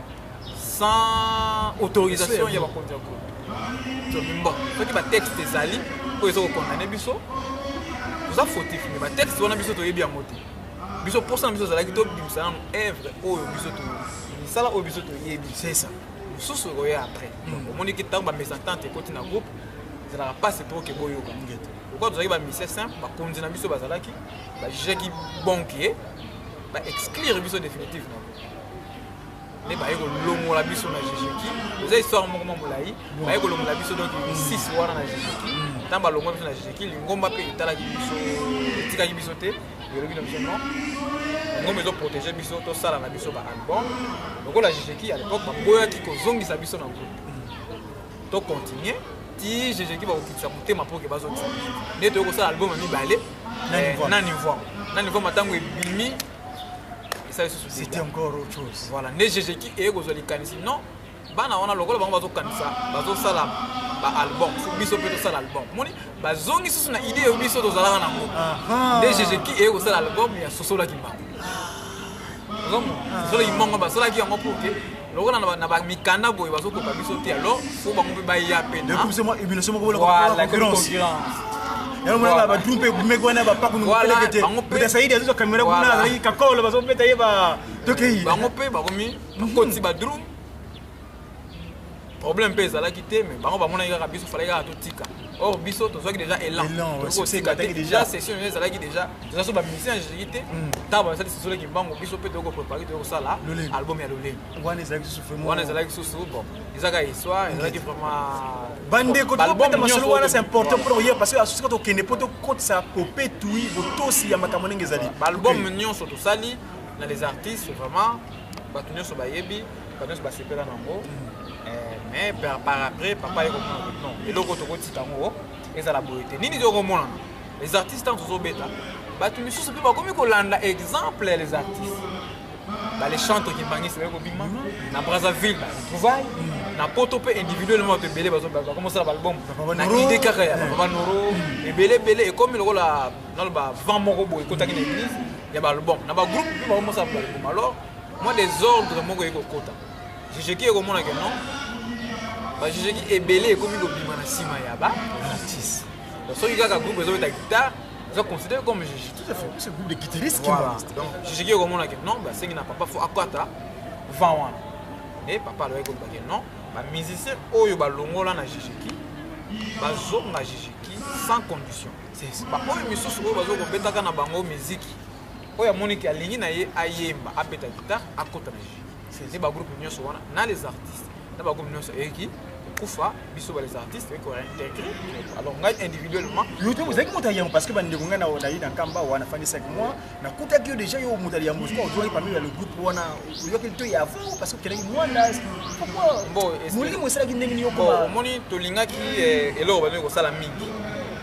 Speaker 3: sans autorisation ya ba konja groupe bon soki batexte ezali oyo eza kokondane biso toza fautif mais batexte wana biso toyebi yango te biso mposa na biso ezalaki tobimisa nano œuvre oyo biso misala oyo biso toyebi
Speaker 2: c'est ça
Speaker 3: mosusu okoya après omoniki ntango bamésentente ekoti na groupe ezalaka mpasi po ke boyoka pourquoi tozalaki bamisien simple bakonzi na biso bazalaki bajugaki bonke ye baexclure biso définitive nango nde baye kolongola biso na jejeki eza histoire moko mwa molai baye kolongola biso donc 6 wana na jejeki ntango balongola biso na jejeki lingomba mpe etalaki biso etikaki biso te elobi na biso non ngomba ezoprotege biso tosala na biso baalbum lokola jejeki à l'époque baboyaki kozongisa biso na groupe tocontinue ti jejeki bakokitisa motema mpo ke bazongisa biso nde toyei kosala album ya mibale na niveau matango ebimi
Speaker 2: c'était encore autre chose
Speaker 3: voilà nde jejeki eye kozwa likanisi non bana wana lokola bango bazokanisa bazosala baalbum biso mpe tosala album moni bazongi susu na idée oyo biso tozalaka nango nde jejeki eye kosala album ya sosolaki mbango sosolaki mbango basolaki yango mpo ke lokola na bamikanda boye bazokoka biso te alors fo bango mpe baya pena concurrence
Speaker 2: yango mwana ba drum pe kumekwana ba paku nukelekete utasaidi azo kamera kuna azali kakolo bazopeta yeba tokei
Speaker 3: bango pe bakomi bakoti ba drum problème pe ezalaki te mais bango bamona kaka biso fallait kaka totika or biso tozwaki déjà élan tokotika te déjà session ezalaki déjà toza so bamusicien jejeki te ntango basali sosoleki mbango biso mpe tokoprépare tokosala album ya lolenge wana ezalaki susu bon ezaka histoire ezalaki vraiment
Speaker 2: bandeko tokopeta masolo wana c'est important pour oyer parce que asusi tokende po tokotisa kopetui botosi ya makambo ndenge ezali
Speaker 3: baalbum nyonso tosali na les artistes vraiment bato nyonso bayebi bato nyonso basepela nango mais par après papa est comme non et l'autre côté tango et ça la beauté nini zo komona les artistes en so beta ba tu misusu pe ba komi ko landa exemple les artistes ba les chanteurs qui bangis c'est ko bima na Brazzaville ba trouvaille na poto pe individuellement te belé ba comment ça l'album na idée kaka ya ba noro et belé et comme le la dans ba vent moko boy ko takina église ya ba album na ba groupe pe ba comment ça album alors moi des ordres moko eko kota jejeki eko mona ke non ba jejeki ebele ekomi kobima na nsima ya ba artiste soki kaka groupe ezobeta guitare eza considéré comme jejeki
Speaker 2: tout à fait c'est groupe de guitaristes qui
Speaker 3: donc jejeki ekomona ke non basengi na papa fo akwata vent wana e papa aloyaki koloba ke non bamusicien oyo balongola na jejeki bazonga jejeki sans condition baoyo misusu oyo bazokobetaka na bango miziki oyo amoniki alingi na ye ayemba abeta guitare akota na jejeki c'est ba groupe nyonso wana na les artistes na ba groupe nyonso eki kufa biso ba les artistes eko réintégrer alors ngai individuellement
Speaker 2: yote muzaki mutayamo parce que bande konga na odayi na kamba wana fani 5 mois na kuta kio déjà yo mutali ya mosco odoyi parmi le groupe wana yo ke to ya avant parce que keleki mwana pourquoi
Speaker 3: bon
Speaker 2: muliki musala kindenge yo
Speaker 3: ko moni to lingaki eloko ba ko sala mingi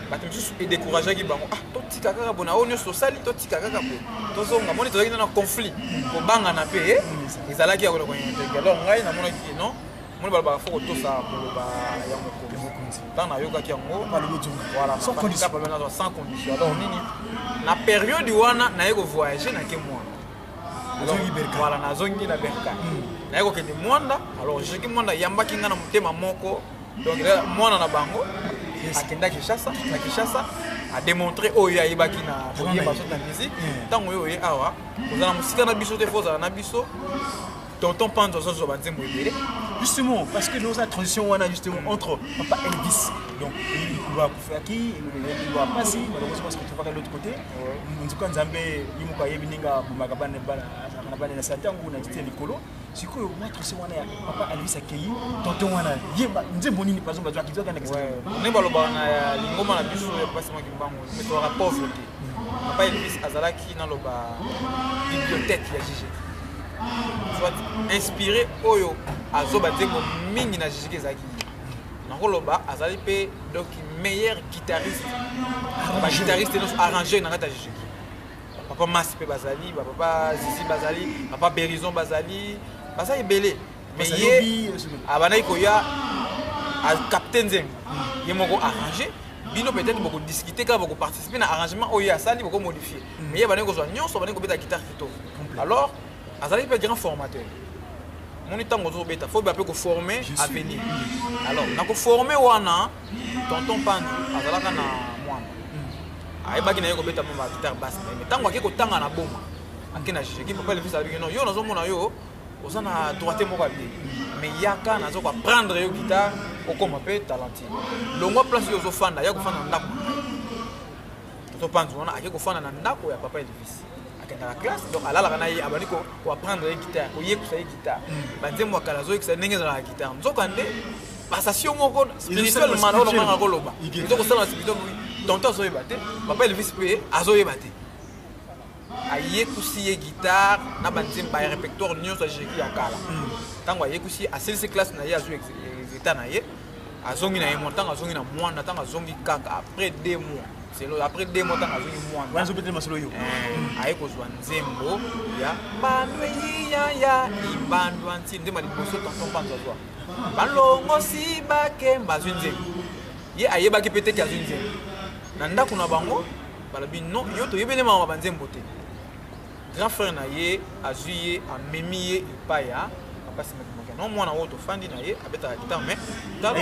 Speaker 3: bato misusu edécourageaki bango totika kaka bona oyo nyonso tosali totika kaka mpe tozonga moni tozalaki na conflit kobangana mpe ezalaki ya koloko intégre alors ngai namonaki non moni balobaka fo kotosa koloba ya mokonzi ntango nayokaki yango voilà sans condition alors nini na période wana naye kovoyage nake mwana voilà nazongi na berka naye kokende mwanda alors jeki mwanda yambaki nga na motema moko donc mwana na bango akenda Kinshasa na Kinshasa a démontré oyo ayebaki na koyeba so na musique ntango oyo ye awa kozala musika na biso te foza na biso tonton Panzo zo banzembo ebele
Speaker 2: justement parce que nous a transition wana justement entre papa Elvis donc il va faire qui il va passer malheureusement parce que tu vas de l'autre côté en tout cas nzambe yimuka yebininga bumakabane bana na satangu na tite likolo sikoyo moi transition wana ya papa Elvis akei tonton wana yeba nzembo nini par exemple bazo kana kesa
Speaker 3: ne baloba na lingoma na biso ya pasi makimbango mais to rapport papa Elvis azalaki na loba bibliothèque ya Gigi soit inspiré oyo azoba nzembo mingi na Gigi ezaki nakoloba azali pe donc meilleur guitariste ba guitariste nos arrangeur na kata Gigi papa Mas pe bazali papa Zizi bazali papa Berison bazali basa ebele mais ye abana ikoya a captain nzembo ye moko arranger bino peut-être beaucoup discuter quand beaucoup participer na arrangement oyo asali beaucoup modifier mais ye bana ko zo nyonso bana ko beta guitare kito alors azali pe grand formateur moni tango zo beta faut ba pe former à venir alors na ko former wana tonton Pandu azalaka na mwana ayebaki na ye ko beta ba guitare basse mais tango akiko tanga na boma akena jiki papa le fils avec non yo nazo mona yo osana droite moko abi mais yaka nazo ko prendre yo guitare okoma pe talentueux longo place yo zo fanda ya ko fanda ndako tonton Pandu wana akiko fanda na ndako ya papa le fils dans la classe donc ala la kana yi abani ko apprendre la guitare ko yekusa la guitare banzembo akala zo yekusa ndenge za la guitare nzokande passation moko spirituellement na olonga koloba nzoko sala spirituel tonton zo yebate papa Elvis pe azo yebate ayekusi ye guitare na banzembo ba répertoire nyonso jeki akala tango ayekusi aselisi classe na ye azo exécuter na ye azongi na ye montant azongi na mwana tango azongi kaka après 2 mois. C'est là après 2 mois dans azongi mwana.
Speaker 2: Wana zo betela masolo yo.
Speaker 3: Ayeko zwa nzembo ya bandwe ya ibandwa nti ndema liboso tonton Pandu azwa. Balongo si bake mbazwi nzembo. Ye ayebaki pete ki azwi nzembo. Na ndako na bango balabi non yo to yebele mama banzembo te. Grand frère na ye azwi ye amemi ye ipaya papa se non mwana woto fandi na ye abeta guitare mais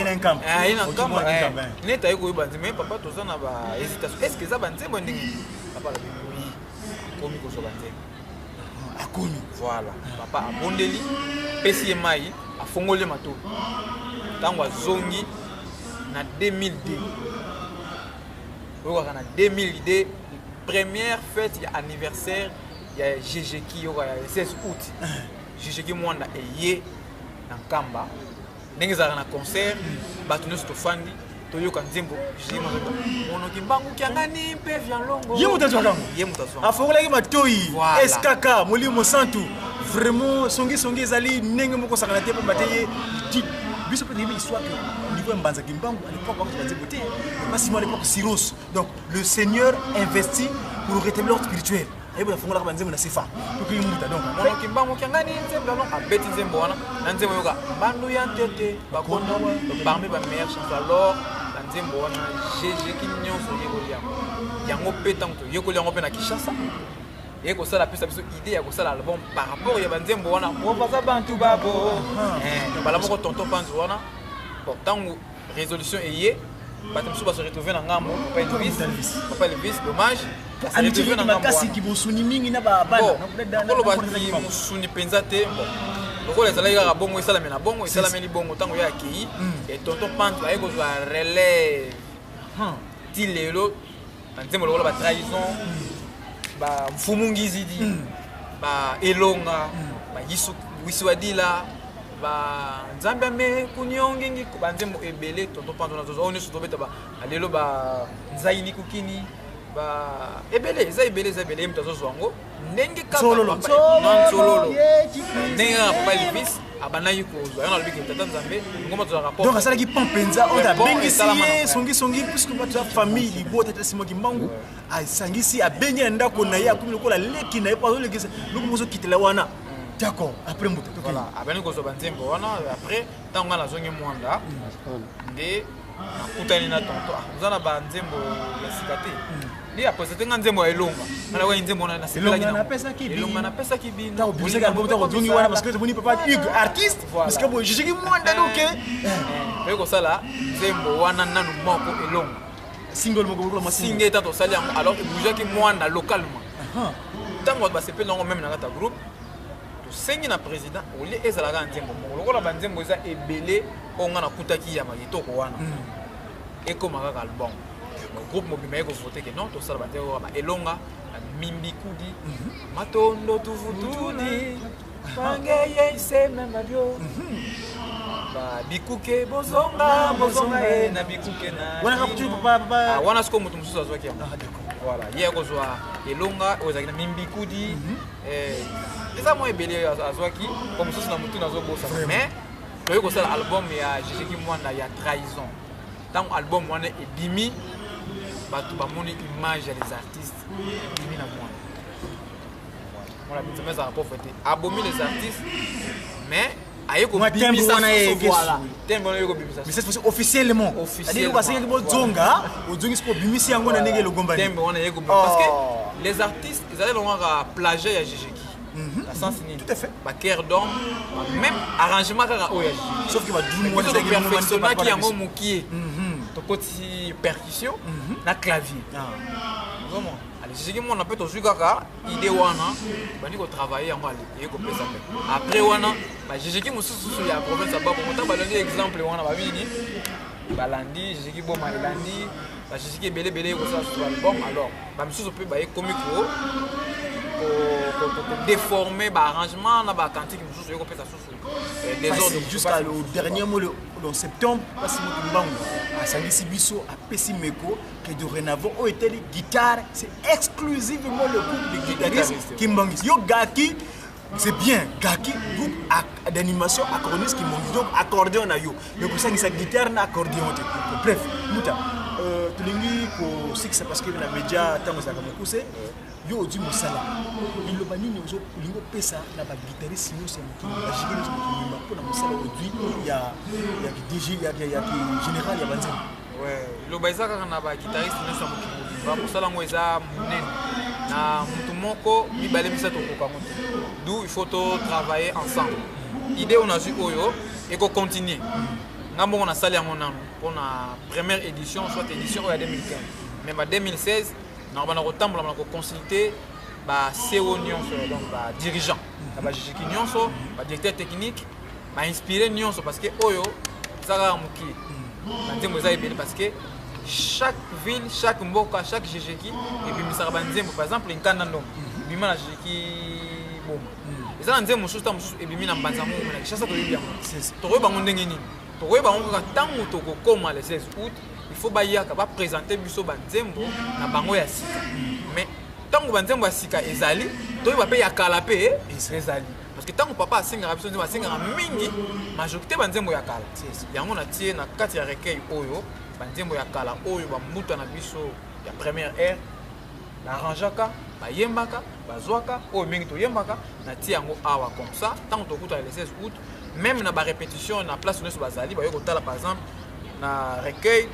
Speaker 2: ina nkamba
Speaker 3: ina nkamba neta yeko yobanzi mais papa toza na ba hésitation est-ce que ça banzembo ndingi papa la oui komi ko so banzembo
Speaker 2: akomi
Speaker 3: voilà papa abondeli pesi mai afongole mato tango azongi na 2002 oyo kana 2002 première fête ya anniversaire ya GG ki yo ya 16 août GG ki mwanda eye na nkamba ndenge za na concert batu nyonso tofandi toyoka nzembo jima mono kimbangu kiangani mpe vya longo
Speaker 2: ye mutazwa kango
Speaker 3: ye mutazwa
Speaker 2: afongola ki matoi SKK molimo santu vraiment songi ezali ndenge moko sakana te po bateye dit biso pe demi histoire que niveau mbanza kimbangu à l'époque quand tu nzembo te masimo à l'époque Cyrus donc le Seigneur investit pour rétablir l'ordre spirituel ayebo afongola ka nzembo na sifa to ki muta donc
Speaker 3: mono kimbangu kiangani nzembo non abeti nzembo wana na nzembo yoka bandu ya ntete bakondo parmi ba meilleure chanson alors la nzembo wana GG ki nyonso yekolia yango petango to yekolia yango pe na Kinshasa yeko sala pesa biso idée ya ko sala album par rapport ya banzembo wana on va za bantu babo bala moko tonton Pandu wana bon tango résolution eye batem so ba se retrouver na ngambo papa Elvis dommage
Speaker 2: ali tu na makasi ki bosuni mingi na ba bana
Speaker 3: na ko ba ki musuni penza te bon loko les alaïga ka bongo esala mena bongo esala meni bongo tango ya ki et tonton Pandu ayeko zo relève ti lelo banzembo loko ba trahison ba mfumungizi di ba elonga ba wiswadila ba nzambe me kunyongingi banzembo ebele tonton Pandu na zozo oneso tobeta ba lelo ba nzaini kukini ba ebele ebele mtazo zwango ndenge kaka
Speaker 2: sololo
Speaker 3: ndenge papa Elvis abanayi ko zo yana lobiki tata nzambe ngoma to rapport
Speaker 2: donc asala ki pompenza on a bengisi songi puisque ba famille libo tata simo kimbangu asangisi abenye ndako na ye akumi lokola leki na ye pa lekisa lokomozo kitela wana d'accord après mbuto
Speaker 3: voilà abani ko zo banzembo wana après tango na zongi mwanda nde nakutani na tonto uzana banzembo ya sikate ni après c'était nzembo ya elonga na kwa nzembo na elonga na pesa ki bino
Speaker 2: tango bisika mbuto ko zongi wana parce que boni papa Hugues artiste parce que bon jiji mwanda donc
Speaker 3: pe ko sala nzembo wana nanu moko elonga
Speaker 2: single moko ma
Speaker 3: single tato sali alors que bouger ki mwanda localement tango ba sepel ngo même na kata groupe sengi na président oli ezalaka nzembo moko lokola banzembo eza ebele onga na kutaki ya magitoko wana ekomaka ka album le groupe mobima eko voter que non to sala banzembo ba elonga mimbi kudi matondo tuvutuni pangeye sema mabio ba bikuke bozonga na bikuke na
Speaker 2: wana kaptu papa
Speaker 3: wana sko mutu mususu azwaki voilà hier ko zwa elonga ozaki na mimbi kudi eza mo ebele azwaki comme mususu na mutu nazobosa mais toyo ko sala album ya GG ki mwanda ya trahison tant album wana ebimi batu bamoni image ya les artistes ebimi na mwanda voilà bituma za rapport fete abomi les artistes mais ayeko bimisa voilà tembo yeko bimisa
Speaker 2: mais c'est officiellement c'est-à-dire que c'est que zonga ozongi siko bimisi yango na ndenge logomba
Speaker 3: tembo wana yeko parce que les artistes ils allaient longa plagiat ya GG na sens nini
Speaker 2: tout à fait
Speaker 3: baker d'homme même arrangement kaka oyo
Speaker 2: sauf que
Speaker 3: perfectionnaki yango mokie tokoti percussion na clavier vraiment allez c'est que mon appel tozwi kaka idée wana bandi ko travailler yango allez ko pesa pe après wana ba jejeki mosusu ya province ba ko mota balandi exemple wana ba bini balandi jejeki bo malandi ba jejeki belé ko ça sur album alors ba mosusu pe ba ekomi ko déformer arrangement na ba cantique mosusu ko pesa susu des ordres
Speaker 2: jusqu'à le dernier mot le septembre parce que Mbango a Sangisi Bisso a Pessi Meko que dorénavant au était guitare c'est exclusivement le groupe de guitaristes Kimbangis yo Gaki c'est bien Gaki groupe d'animation accordéoniste Kimbangis donc accordéon na yo mais pour ça ni sa guitare na accordéon bref muta tulingi ko six parce que na média tango za kamukuse yo odi musala il ba nini ozo lingo pesa na ba guitariste yo c'est mukini ba jigeli zo mukini ko na musala odi ya DJ ya général ya banzema
Speaker 3: ouais lo ba izaka na ba guitariste no sa mukini ba musala ngo eza munene na mutu moko mibale misato ko kamoto d'où il faut travailler ensemble idée on a eu oyo et ko continuer ngambo on a sali ya monano pour la première édition soit édition en 2015 mais en 2016 on a consulté ba CEO nyonso donc ba dirigeant ba jiki nyonso ba directeur technique ba inspiré nyonso parce que oyo saka muki nzembo za ebele parce que chaque ville chaque mboka chaque jiki et puis misaka ba nzembo par exemple nkanda ndo bima na jiki bomba eza nzembo mususta mususu et bimi na mbanza mo na kishasa to yibia to roba ndenge nini to roba ngo ka tango to ko koma le 16 août il faut bayaka ba présenter biso ba nzembo na bango ya sika mais tango ba nzembo ya sika ezali to ba pe ya kala pe ezali parce que tango papa asinga biso nzembo asinga mingi majorité ba nzembo ya kala yango na tie na kati ya recueil oyo ba nzembo ya kala oyo ba muta na biso ya première ère na arrangeaka ba yembaka ba zwaka oyo mingi to yembaka na tie yango awa comme ça tango to kuta le 16 août même na ba répétition na place neso bazali ba yoko tala par exemple na recueil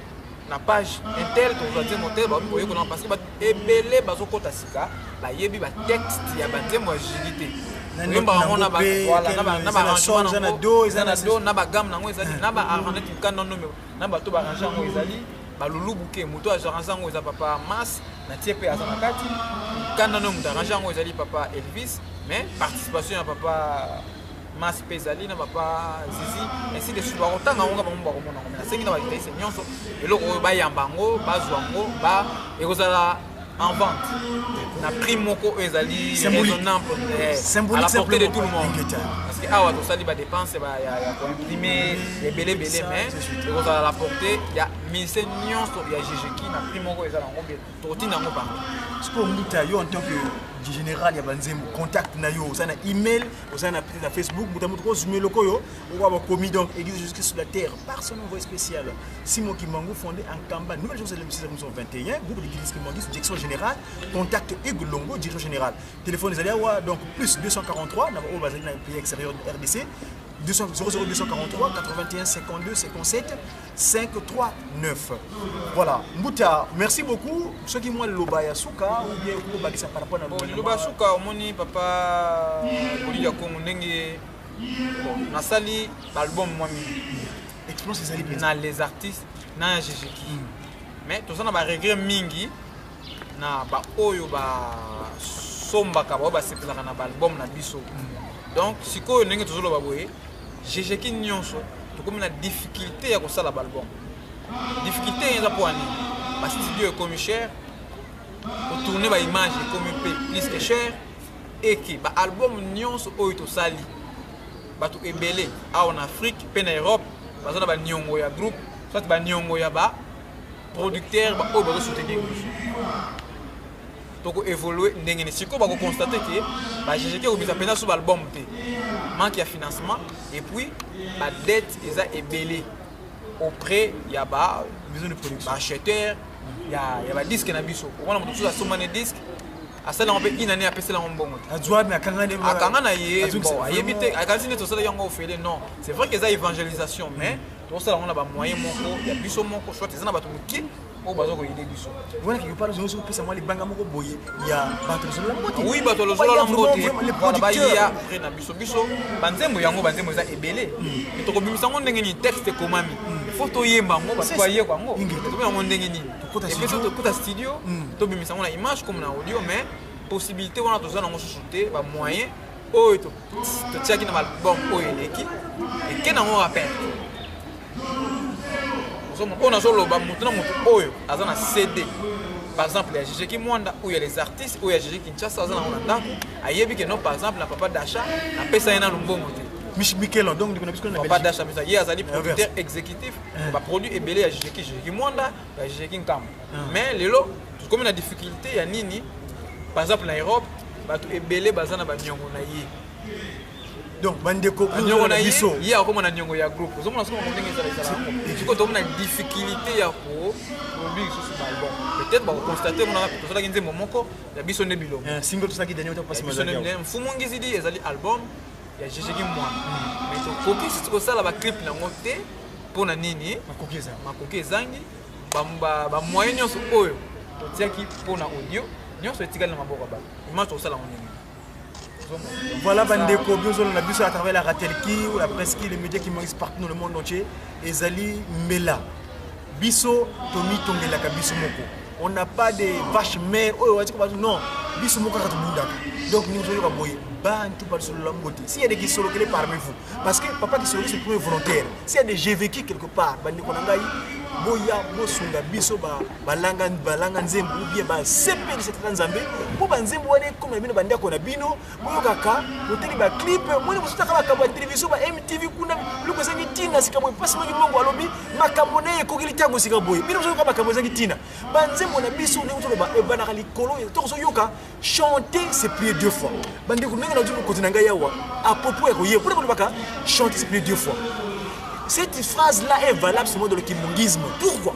Speaker 3: na page intel to va motel ba boye ko na parce que ba ebele bazo kota sika ba yebi ba texte ya ba nzembo ya jigité ngomba ona ba voilà na ba arrangement na do na ba gamme nango ezali na ba arrangement kanda no na ba to ba arrangement ngo ezali ba lulubuke moto a arrangement ngo eza papa Mas na tie pe azana kati kanda no muta arrangement ngo ezali papa Elvis mais participation ya papa Mas Pezali na papa Zizi ainsi de suite bakotanga ngo ba mba ko mona ko na sengi na ba guitariste nyonso eloko ba yambango ba zwango ba ekozala en vente na prix moko ezali raisonnable à la portée de tout le monde parce que awa to sali ba dépense ba ya ko imprimer les belé mais ekozala à la portée ya mise nyonso ya jejeki na prix moko ezala ngo be to tinda ngo ba
Speaker 2: ce que muta yo en tant que général ya banzembo contact na yo ça na email ça na peut-être na Facebook muta muto ko zoomé loko yo ou ba commis donc église jusque sur la terre par son envoyé spécial Simon Kimbangu fondé en Kamba nouvelle chose de 2021 groupe d'église Kimbangu direction générale contact Hugues Longo direction générale téléphone les aléas donc plus 243 na au bazali na pays extérieur de RDC 00243 81 52 57 539 voilà Mbuta merci beaucoup ceux qui moi le Lobaya Souka ou bien ko bakisa par rapport à
Speaker 3: le Lobaya Souka omoni papa Bolivia Congo ndenge na sali album moi
Speaker 2: expérience ezali
Speaker 3: na les artistes na jejeki mais to sana ba regret mingi na ba oyo ba sombaka ba sepelaka na album na biso donc sikoyo ndenge tozolo baboye jejeki nyonso tokomi na difficulté ya kosala album difficulté eza po ani ba studio ekomi cher tourner ba image ekomi plus que cher et que ba album nyonso oyo tosali bato ebele awa en Afrique pe na Europe bazana ba nyongo ya groupe soit ba nyongo ya ba producteur ba oyo bazo soutenir toko évoluer ndenge ni siko ba ko constater que ba jejeki ko bisa pena sur album te manque ya financement et puis ba dette eza ebele auprès ya ba
Speaker 2: maison de production
Speaker 3: acheteur ya ba disque na biso on a moto so soma ne disque asala on peut inane apesela mbongo
Speaker 2: azwa na
Speaker 3: akanga ye bon ayebite akazine to sala yango ofele non c'est vrai que ça évangélisation mais to sala on a ba moyen moko ya biso moko soit ezana bato muki oyo baza koyede biso
Speaker 2: wana quelque part ozongi kopesa mwa libanga moko boye ya bato lozolola mbote
Speaker 3: oui bato lozolola mbote wana baya après na biso banzembo yango banzembo eza ebele tokobimisa ngo ndenge nini texte ekomami faut toyemba yango bato bayeba yango tokomi yango ndenge nini epesi tokota studio tobimisa yango na image comme na audio mais possibilité wana toza nango susu te bamoyen oyo totiaki na baalbum oyo eleki eke nango rappel on a solo oyo aza na CD par exemple ya Jijeki Mwanda ou ya les artistes ou ya Jijeki Kinshasa aza na ndako ayebi que non par exemple na papa d'achat na pesa yana lumbongo te
Speaker 2: Michel donc ndiko na biso na
Speaker 3: papa d'achat mais ye azali producteur exécutif ba produit ebele ya Jijeki Mwanda ya Jijeki Nkamba mais lelo comme na difficulté ya nini par exemple na Europe bato ebele bazana ba nyongo na ye
Speaker 2: donc bandeko
Speaker 3: nyongo na biso ye akoma na nyongo ya groupe ozomona somo ndenge ezala siko tomona difficulté ya ko produire ce album peut-être ba constater mona ko sala kinze momoko ya biso ne bilo
Speaker 2: single tosaki dernier to passe
Speaker 3: mazali mfumu ngizidi ezali album ya Jijeki Mwanda mais to koki sisi ko sala ba clip na ngote pona nini makoki ezangi ba moyen nyonso oyo totiaki pona audio nyonso etikali na maboko ba image to sala ngoni.
Speaker 2: Voilà, bandeko biso na biso à travers la Ratelki ou la presse qui les médias qui m'existent partout dans le monde entier. Ezali Mela. Biso Tomi Tongela Biso Moko. On n'a pas de vaches mères. Oh, non. Biso Moko Katubundaka. Donc nous sommes boy. Ban tout par sur l'amboté. S'il y a des qui sont localisés parmi vous, parce que papa qui sont c'est premier volontaire. S'il y a des j'ai vécu quelque part, bandeko nangai boya bosunga biso balanga nzembo ou bien ba sepe de cette nzambe pour banzembo wane comme bino banda ko na bino boyo kaka hôtel ba clip moni bosota ka ba télévision ba MTV kuna luko zangi tina sikabo pasi mo mongo alobi makambo ne ko gilitango sikabo bino zo ka makambo zangi tina banzembo na biso ne uto ba ebana kali kolo to so yoka chanter c'est prier deux fois bandeko ndenge na djiko kotina ngai yawa à propos ko ye pour baka chanter c'est prier deux fois. Cette phrase-là est valable seulement dans le kimongisme. Pourquoi?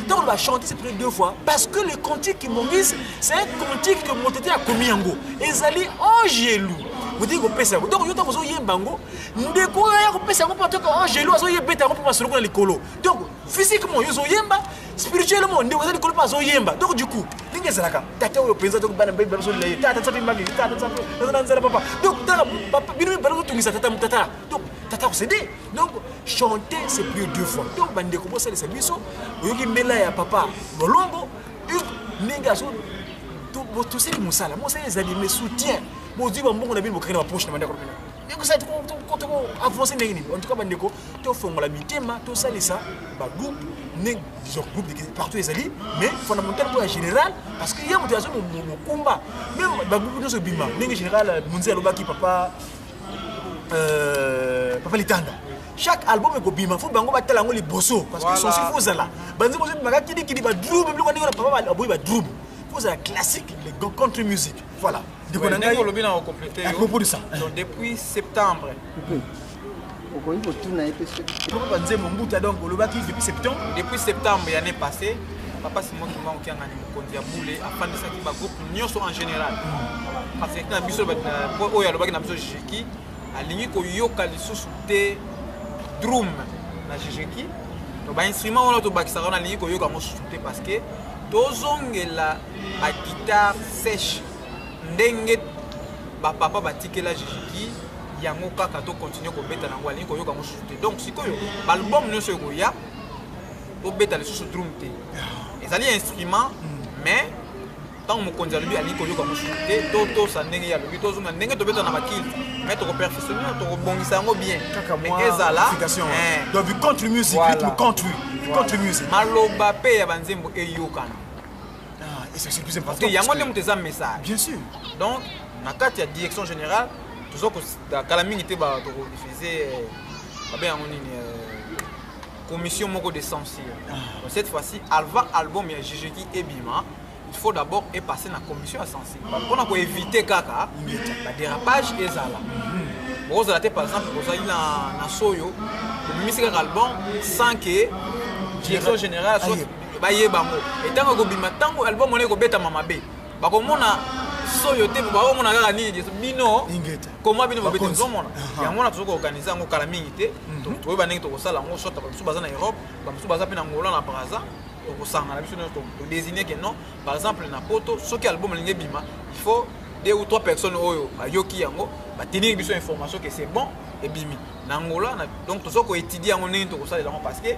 Speaker 2: Donc on va chanter ces prières deux fois parce que le cantique kimongisme, c'est un cantique que mon tété a commis en go. Ezali angelou. Vous dites que pesa. Donc yo tazo yembango, ndeko ya ko pesa ko parce que angelou azo yebeta ko pour solo na likolo. Donc physiquement yo zo yemba, spirituellement ndeko za likolo pas zo yemba. Donc du coup, ninge zalaka. Tata yo penza to bana baby bazo le tata tsapi magi, tata tsapi. Nzala papa. Donc papa bino bano to ngisa tata mutata. Donc tata ko cédé. Donc chanter c'est plus deux fois. Donc bandeko bo ça les biso, oyoki mela ya papa lolongo, ninga zo tout c'est mon sala. Moi ça les amis me soutien. Bon Dieu bon na bino créer ma poche na bandeko. Donc ça quand on avancer nini. En tout cas bandeko to fongola mitema, to salisa ba groupe ning disons groupe de partout les alliés, mais fondamentalement en général parce que y a motivation mon combat. Même ba groupe no so bima, ning général munzi alobaki papa papa Litanda. Chaque album est bima, faut bango batela ngo liboso parce que son faux là. Banzi mo maka kidi ba drum, bi ko ndinga papa aboy ba drum. Faut ça classique, les country music. Voilà.
Speaker 3: Donc on a lobina au compléter.
Speaker 2: À propos de ça.
Speaker 3: Donc depuis septembre.
Speaker 2: Depuis septembre.
Speaker 3: Depuis septembre l'année passée, papa c'est moi qui m'a envoyé un kondia boulé afin de ça qui va groupe nyonso en général. Parce que na biso o ya lobaki na biso Jijeki alingi ko yoka lisusu te drum na Jijeki. Donc ba instrument on to bakisa on alingi ko yoka mo te parce que tozongela ba guitare sèche ndenge ba papa batikela Jijeki yango kaka to continuer ko beta nango alingi ko yoka mo te. Donc sikoyo ba album nyonso ko ya to beta lisusu drum te. Ezali instrument mais tant mon konza lui ali ko yoka mo te to sa ndenge ya lobi to zunga ndenge to beta na bakil mais to ko perfectionner to ko bongisa yango bien mais ezala
Speaker 2: donc du country music rythme country country music
Speaker 3: maloba pe ya banzembo e yokana
Speaker 2: et c'est plus important
Speaker 3: parce que yango ndemo teza message
Speaker 2: bien sûr.
Speaker 3: Donc na carte ya direction générale toujours que kala mingi te ba to diffuser ba ben yango nini commission moko de censure. Cette fois-ci avant album ya Jijeki ebima il faut d'abord passer la commission à censure. Pour éviter kaka la dérapage ezala. Vous allez par exemple vous allez na soyo le musique album sans que direction générale soit ba yebango. Et tant que bima tango album on est ko beta mama be. Ba ko mona soyo te ba mona kaka nini bino comment bino ba beta nzomona. Ya mona tozoko organiser ngo kala mingi te. To ba ndenge to ko sala ngo sota ba musu baza na Europe, ba musu baza pe na Angola na Brazza. tokosanga na biso nyonso désigner que non par exemple na poto soki album lingi bima il faut 2 ou 3 personnes oyo bayoki yango batenir biso information que c'est bon et bimi na Angola donc tozo ko étudier yango ndenge tokosala yango parce que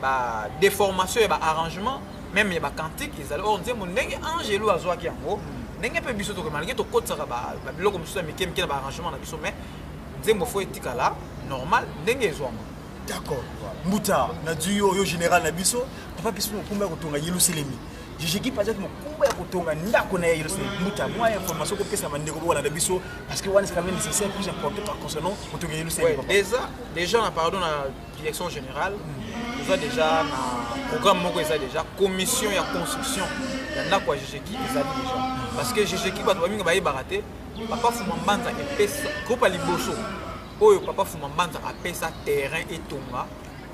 Speaker 3: ba déformation et ba arrangement même ya ba cantique ezali or nzembo ndenge Angelo azwaki yango ndenge pe biso to malgré to kotsaka ba biloko mosusu mike na ba arrangement na biso mais nzembo faut etikala normal ndenge ezwama.
Speaker 2: D'accord. Mbuta na duo yo général na biso papa biso mokumba ko tonga Yerusalemi Jijiki pas que mokumba ya kotonga ndako na Yerusalemi Mbuta moi information ko pesa mandeko bona na biso parce que c'est quand même nécessaire plus important par concernant kotonga Yerusalemi.
Speaker 3: Déjà na pardon na direction générale nous a déjà na programme moko eza déjà commission ya construction ya ndako ya Jijiki eza déjà parce que Jijiki ba mingi ba yebaraté papa fuma mbanza epesa groupe à liboso oyo papa fuma mbanza apesa terrain etonga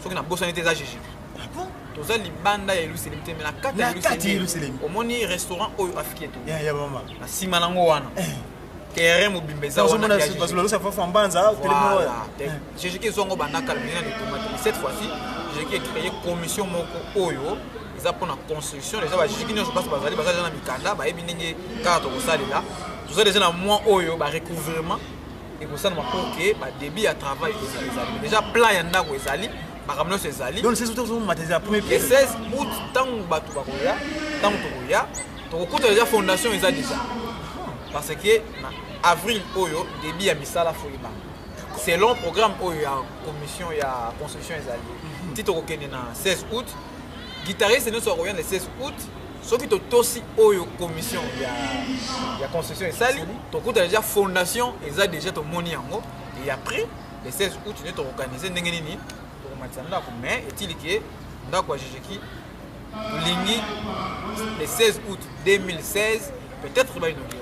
Speaker 3: soki na bosani te eza Jijiki.
Speaker 2: Ah bon?
Speaker 3: Toza libanda ya Yerusalemi te mais na kati ya Yerusalemi omoni restaurant oyo afiki eto
Speaker 2: ya mama
Speaker 3: na sima nango wana terrain mobimba eza wana
Speaker 2: ya Jijiki parce que ça fa mbanza
Speaker 3: téléphone Jijiki zongo bandaka mina de tomate mais cette fois-ci Jijiki a créé commission moko oyo eza pour la construction déjà ba Jijiki nyonso passe bazali na mikanda ba yebi ndenge kaka tokosalela toza déjà na mois oyo ba recouvrement et pour ça nous que ba début à travail ezali déjà plan ya ndako ezali ba ramener ces ali
Speaker 2: donc c'est surtout matériel premier
Speaker 3: le 16 août tant batu bakoya tant tokoya tokokuta déjà fondation ezali déjà parce que na avril oyo début ya misala foyeba selon programme oyo ya commission ya construction ezali ti tokokende na 16 août guitariste nous serons le 16 août soki to tosi oyo commission ya construction esali tokuta déjà fondation eza déjà to moni yango et après le 16 août nous to organiser ndenge nini to komatisa ndako mais est-il que ndako ya Jijiki lingi le 16 août 2016 peut-être ba inaugurer.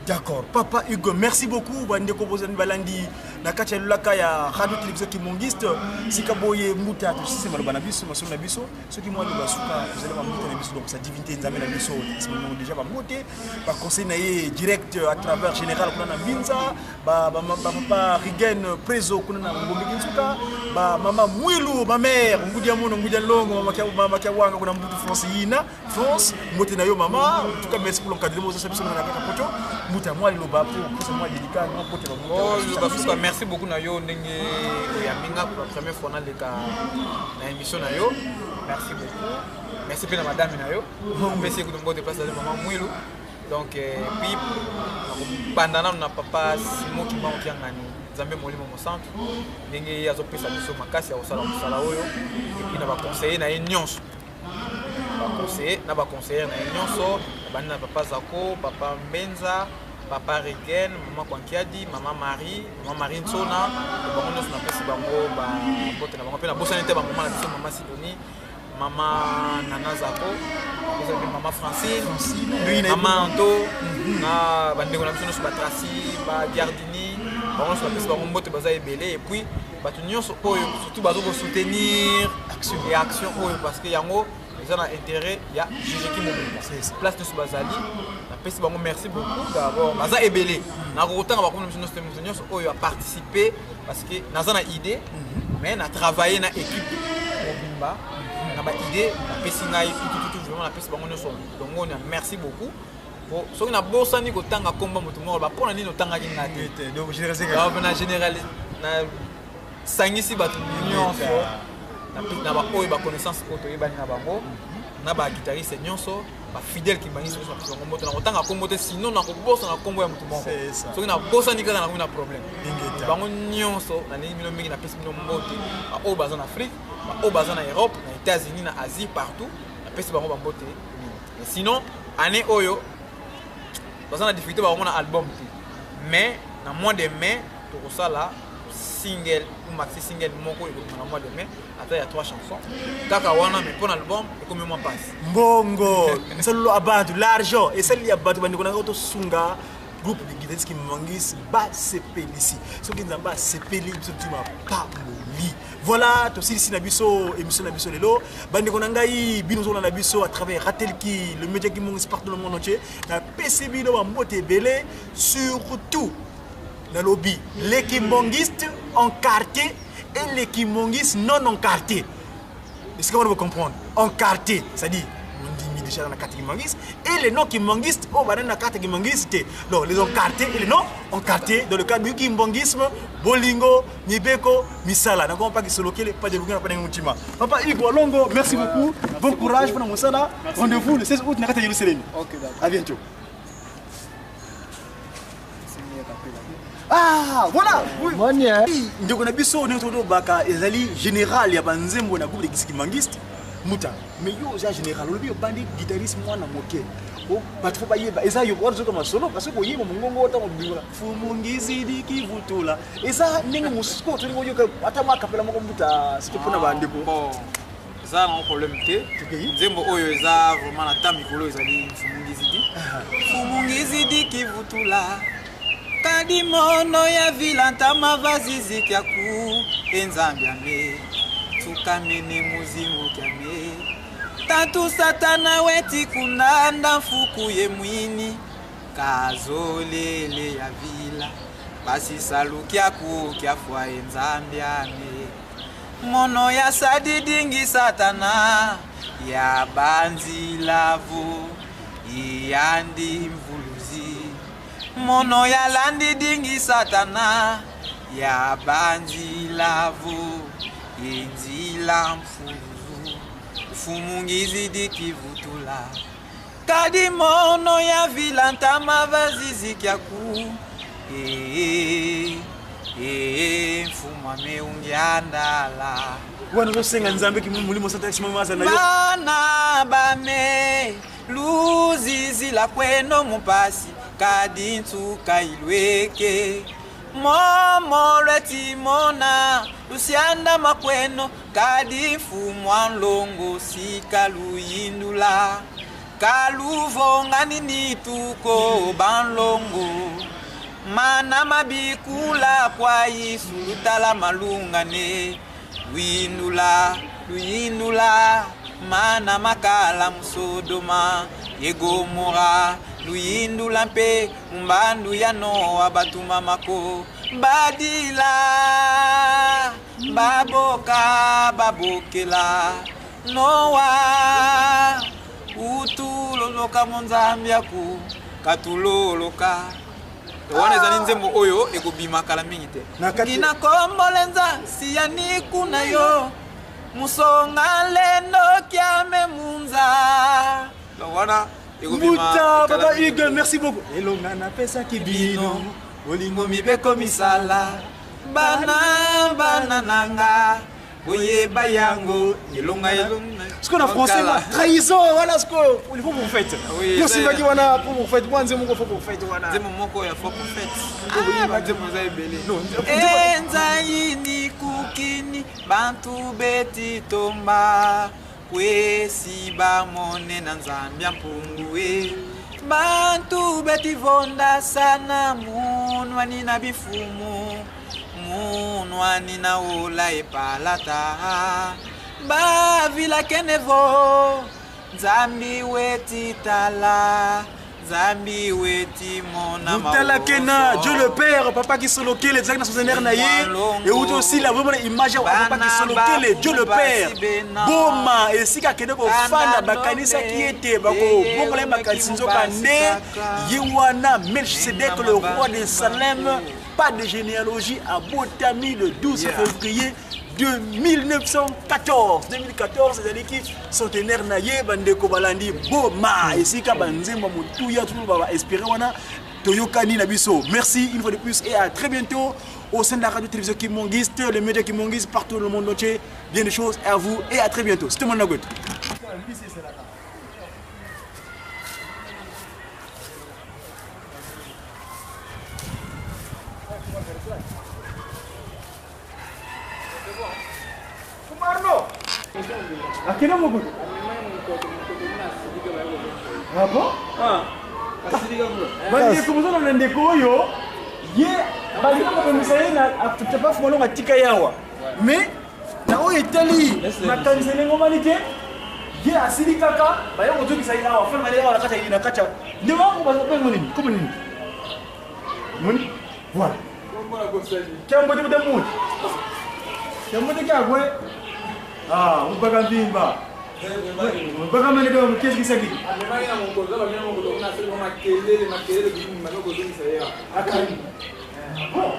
Speaker 2: D'accord. Papa Hugo, merci beaucoup. Bande Kobozan Balandi, na kacha lulaka ya radio télévision qui mongiste, sikaboye muta to sisi malobana biso, maso na biso, ceux qui moi le basuka, vous allez muta na biso donc sa divinité nzambe na biso, c'est moment déjà ba moté, ba conseil na direct à travers général kuna na Binza, ba papa Rigen Prezo kuna na Ngombe Kinsuka, ba mama Mwilu, ma mère, ngudia mono ngudia longo, mama kia wanga kuna mbutu France yina, France, moté na yo mama, en tout cas merci pour l'encadrement ça biso na kaka poto. Moi le bapo pour moi délicat non pour te
Speaker 3: merci beaucoup na yo ndenge ya minga pour la première fois na émission na yo merci beaucoup merci bien à madame na yo merci que nous de passer maman Mwilu donc puis pendant na papa Simo qui m'a ngani Nzambe molimo mo centre ndenge yazo pesa biso makasi ya osala musala oyo et puis na ba conseiller na nyonso ba conseiller na nyonso bana papa Zako papa Mbenza papa Regen, maman Kwankiadi, maman Marie Nsona, bango nyonso na pesi bango ba bote na bango pe na bosani te ba maman na biso maman Sidonie, maman Nana Zako, maman Francine, maman Anto, na bandeko na biso nyonso ba Tracy, ba Giardini, bango nyonso na pesi bango bote baza ebele et puis batu nyonso oyo surtout bazo ko soutenir action oyo parce que yango ils ont intérêt ya Jijiki Mobimba place de Subazali na pesi bango merci beaucoup d'abord baza ebele na kotanga ba comme nous nyonso oyo a participé parce que naza na idée mais na travailler na équipe Mobimba na ba idée na pesi ngai tout vraiment na pesi bango nyonso donc on merci beaucoup pour ce que na bosani kotanga komba mutu mo ba pona nini otanga kinga te
Speaker 2: donc général
Speaker 3: na sangisi batu nyonso na ba oyo ba connaissance oto yebani na bango na ba guitariste nyonso ba fidèle qui bangisi so na moto na otanga kombo te sinon na kobosa na kombo ya mutu moko so na bosa ni kaka na problème bango nyonso na nini mino mingi na pesi mino mbote ba oyo baza na Afrique ba oyo baza na Europe na États-Unis na Asie partout na pesi bango bambote mais sinon année oyo baza na difficulté ba na album mais na mois de mai to kosala single ou maxi single moko dans le mois de mai attends il y a 3 chansons kaka wana mais pour l'album et combien mois passe
Speaker 2: mbongo solo abantu l'argent et celle ya batu bandi kona to sunga groupe de guitaristes qui mangis ba sepelisi so ki nzamba sepeli so tima pa moli voilà to sisi na biso émission na biso lelo bandi kona ngai bino zo na biso à travers Ratel qui le média qui mangis partout dans le monde entier na PCB do ba mbote belé surtout le lobby, les kimbongistes en quartier et les kimbongistes non en quartier. est-ce qu'on va comprendre? Encarté, c'est-à-dire, on dit déjà dans la carte Kimangis, et les noms Kimangistes, oh, bah, dans la carte Kimangiste, non, les encartés et les noms encartés, dans le cadre du Kimbangisme, Bolingo, Nibeko, Misala. Donc, on ne pas se loquer, pas de Lugana, pas de Moutima. Papa Hugo Longo, merci beaucoup, bon courage pour nous. Rendez-vous le 16 août, dans la carte Jérusalem.
Speaker 1: Ok, d'accord.
Speaker 2: À bientôt. Ah, voilà! Ndeko na biso neto baka ezali général ya banzembo na groupe de Kimangiste muta. Mais yo za général lobi yo bandi guitariste mwana moke. O patro ba yeba eza yo borzo kama solo parce que yeba mongongo ota mobingula. Fumungizi diki vutula. Eza ninga musko to ngo yo ata makapela moko muta sikipona bandeko.
Speaker 3: Bon. Ça non problème te. Nzembo oyo eza vraiment na tami kolo ezali Fumungizi diki vutula. Kadimono ya vilanta mavazizi kyaku enzambiame tukamene muzimu kyame tatu satana weti kunanda fuku ye mwini kazolele ya vila basi salu kyaku kyafwa enzambiame mono ya sadidingi satana ya banzi lavu iyandi mvuluzi mono ya landi dingi satana ya banzi lavu inzila mfuzu fumungizi dikivutula kadi mono ya vilanta mavazizi kyaku mfumwa meungiandala
Speaker 2: wana zosenga nzambe kimulimo sata simamaza na yo
Speaker 3: bana bame luzizi la kweno mupasi kadintu kailweke momo lwetimona lusianda makweno kadifu mwanlongo sikaluyindula kaluvongani nituko banlongo mana mabikula kwa isulutala malungane luyindula mana makala musodoma yegomora luyindula mpe mbandu ya Noa batuma mako badila babokela Noa utuloloka monzambia ku katuloloka wana ezali nzembo oyo ekobima kala mingi te ngina kombolenza siyani kuna yo musonga lendo kyame munza wana
Speaker 2: Mouta, Papa Hugues, merci beaucoup. Elonga na pesa kibino, olingo mibeko misala, bana nanga, boye bayango, elonga. Ce qu'on a français, trahison, voilà ce qu'on il faut pour fête. Yo si va qui wana pour fête, moi nzemo ko pour fête wana.
Speaker 3: Nzemo moko ya faut pour fête. Nzemo za ebele. Enza yini kukini, bantu beti tomba. Kwesi ba mone na nzambia mpunguwe bantu beti vonda sana munwani na bifumu munwani na ola epalata ba vila kenevo nzambi weti tala Zambi weti mona
Speaker 2: Moutala Kena, Dieu le Père, Papa qui se loquait les actes nationaux naïe et aussi la vraiment image Papa qui se loquait Dieu le Père. Boma et si kakene ko fana bakanisa qui était bako bomole makalisinzo kande Yewana Melchizedek le roi de Salem, pas de généalogie à Botami le 12 février de 1914, c'est-à-dire qui centenaire naïe bandeko balandi Boma et si kabanzemba mutuya tout va espérer wana toyokani na biso. Merci une fois de plus et à très bientôt au sein de la radio télévision Kimangiste, les médias Kimangiste partout dans le monde entier. Bien des choses à vous et à très bientôt. C'était mon nagot. Ah bon? Ah. Bandi kumuzo na ndeko yo ye bali ko komisaye na atapa fumalo matika yawa. Mais na o etali makanisa lengo malike ye asili kaka bayo ko toki sai yawa fana yawa nakata ina kacha. Ndio wangu bazo kwa nini? Kuma nini? Muni? Voilà. Kambo de mu. Kambo de kagwe. Ah, on va pas vimba. On va pas mener dans qu'est-ce qui s'agit?
Speaker 4: Bon.